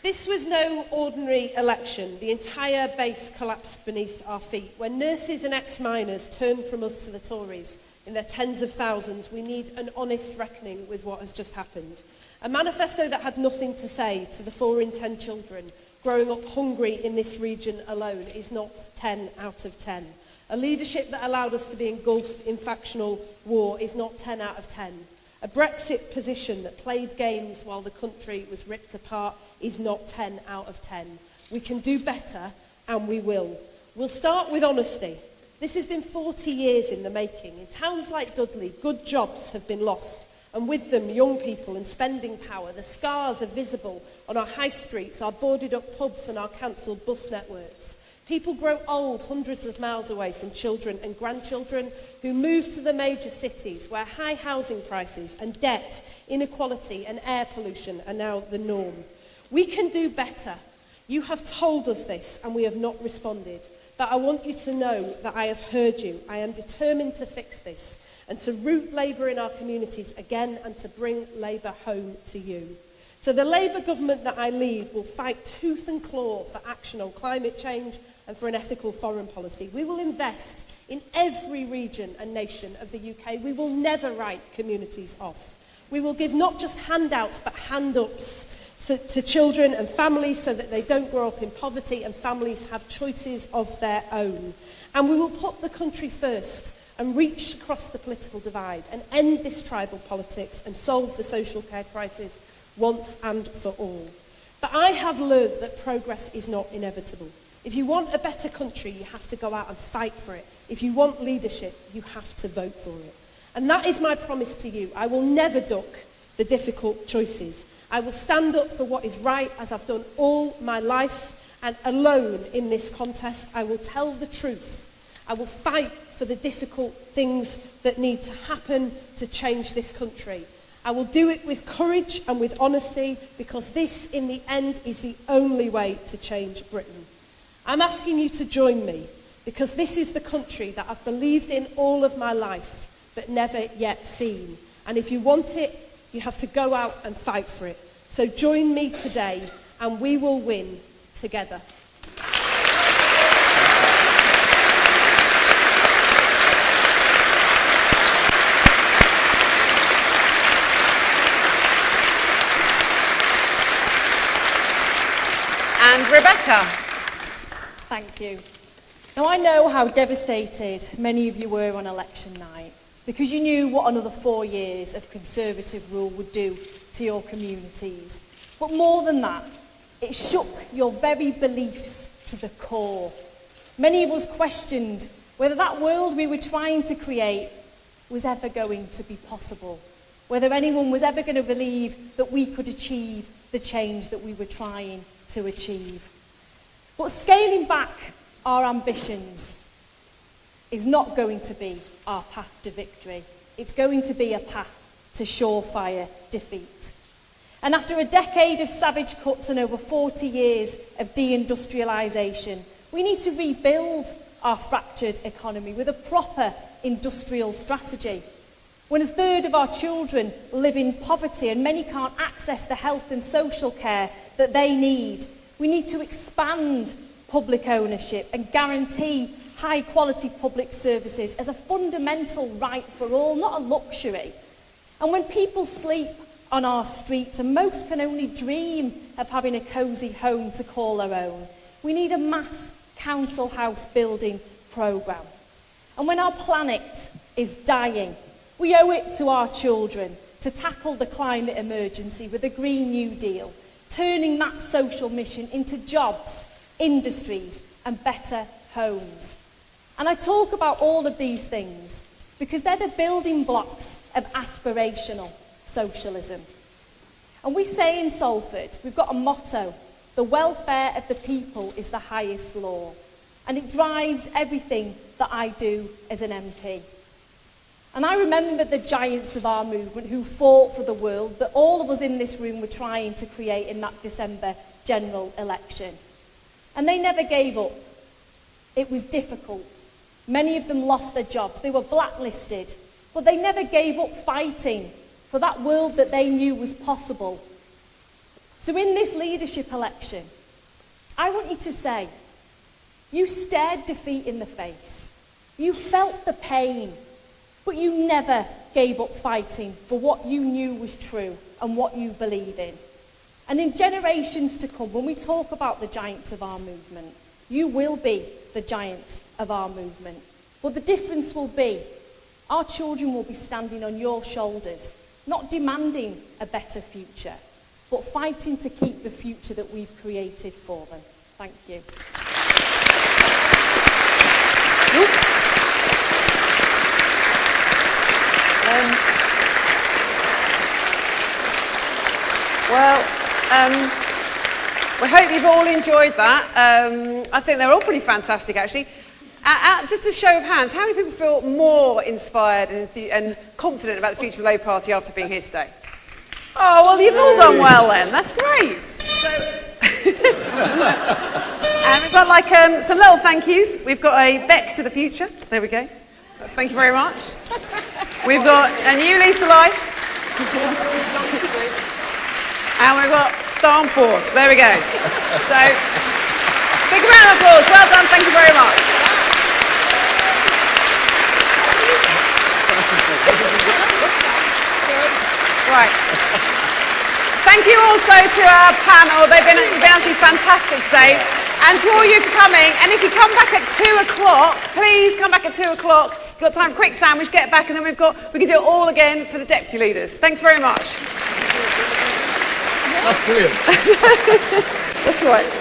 This was no ordinary election. The entire base collapsed beneath our feet. When nurses and ex-miners turned from us to the Tories in their tens of thousands, we need an honest reckoning with what has just happened. A manifesto that had nothing to say to the 4 in 10 children growing up hungry in this region alone is not 10 out of 10. A leadership that allowed us to be engulfed in factional war is not 10 out of 10. A Brexit position that played games while the country was ripped apart is not 10 out of 10. We can do better, and we will. We'll start with honesty. This has been 40 years in the making. In towns like Dudley, good jobs have been lost, and with them young people and spending power. The scars are visible on our high streets, our boarded up pubs and our cancelled bus networks. People grow old hundreds of miles away from children and grandchildren who move to the major cities where high housing prices and debt, inequality and air pollution are now the norm. We can do better. You have told us this and we have not responded. But I want you to know that I have heard you. I am determined to fix this and to root Labour in our communities again and to bring Labour home to you. So the Labour government that I lead will fight tooth and claw for action on climate change and for an ethical foreign policy. We will invest in every region and nation of the UK. We will never write communities off. We will give not just handouts but hand-ups to children and families so that they don't grow up in poverty and families have choices of their own. And we will put the country first and reach across the political divide and end this tribal politics and solve the social care crisis once and for all. But I have learned that progress is not inevitable. If you want a better country, you have to go out and fight for it. If you want leadership, you have to vote for it. And that is my promise to you. I will never duck the difficult choices. I will stand up for what is right, as I've done all my life, and alone in this contest, I will tell the truth. I will fight for the difficult things that need to happen to change this country. I will do it with courage and with honesty, because this, in the end, is the only way to change Britain. I'm asking you to join me, because this is the country that I've believed in all of my life, but never yet seen. And if you want it, you have to go out and fight for it. So join me today, and we will win together. And Rebecca. Thank you. Now, I know how devastated many of you were on election night, because you knew what another 4 years of Conservative rule would do to your communities. But more than that, it shook your very beliefs to the core. Many of us questioned whether that world we were trying to create was ever going to be possible, whether anyone was ever going to believe that we could achieve the change that we were trying to achieve. But scaling back our ambitions is not going to be our path to victory. It's going to be a path to surefire defeat. And after a decade of savage cuts and over 40 years of deindustrialisation, we need to rebuild our fractured economy with a proper industrial strategy. When a third of our children live in poverty and many can't access the health and social care that they need, we need to expand public ownership and guarantee high-quality public services as a fundamental right for all, not a luxury. And when people sleep on our streets, and most can only dream of having a cosy home to call their own, we need a mass council house building programme. And when our planet is dying, we owe it to our children to tackle the climate emergency with a Green New Deal, turning that social mission into jobs, industries and better homes. And I talk about all of these things because they're the building blocks of aspirational. socialism. And we say in Salford, we've got a motto, the welfare of the people is the highest law. And it drives everything that I do as an MP. And I remember the giants of our movement who fought for the world that all of us in this room were trying to create in that December general election. And they never gave up. It was difficult. Many of them lost their jobs. They were blacklisted. But they never gave up fighting for that world that they knew was possible. So in this leadership election, I want you to say, you stared defeat in the face. You felt the pain, but you never gave up fighting for what you knew was true and what you believe in. And in generations to come, when we talk about the giants of our movement, you will be the giants of our movement. But the difference will be, our children will be standing on your shoulders, not demanding a better future, but fighting to keep the future that we've created for them. Thank you. We hope you've all enjoyed that. I think they're all pretty fantastic, actually. Just a show of hands, how many people feel more inspired and confident about the future of the Labour Party after being here today? Oh, well, you've all done well then. That's great. And we've got some little thank yous. We've got a Beck to the future. There we go. Thank you very much. We've got a new lease of life. And we've got Storm Force. There we go. So, big round of applause. Well done. Thank you very much. Right. Thank you also to our panel. They've been absolutely fantastic today. And to all you for coming. And if you come back at 2 o'clock, please come back at 2 o'clock. You've got time for a quick sandwich, get back, and then we can do it all again for the deputy leaders. Thanks very much. That's brilliant. That's right.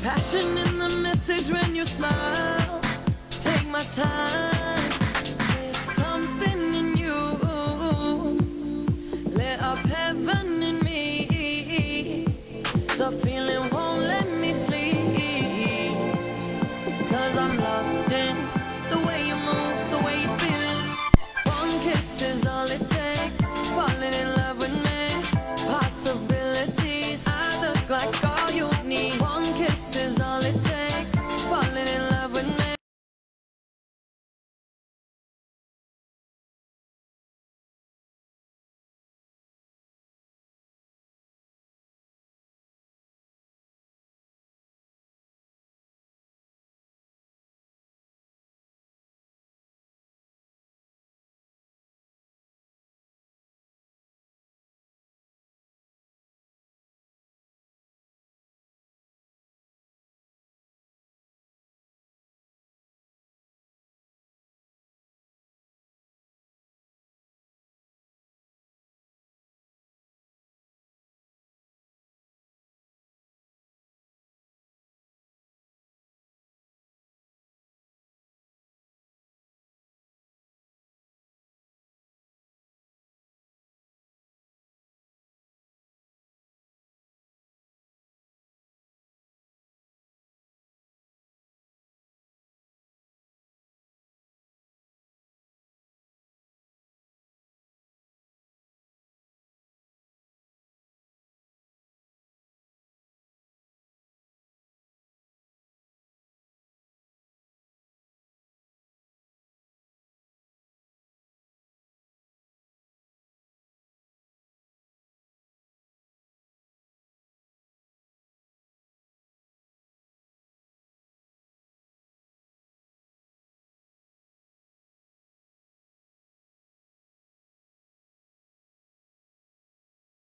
Passion in the message when you smile. Take my time.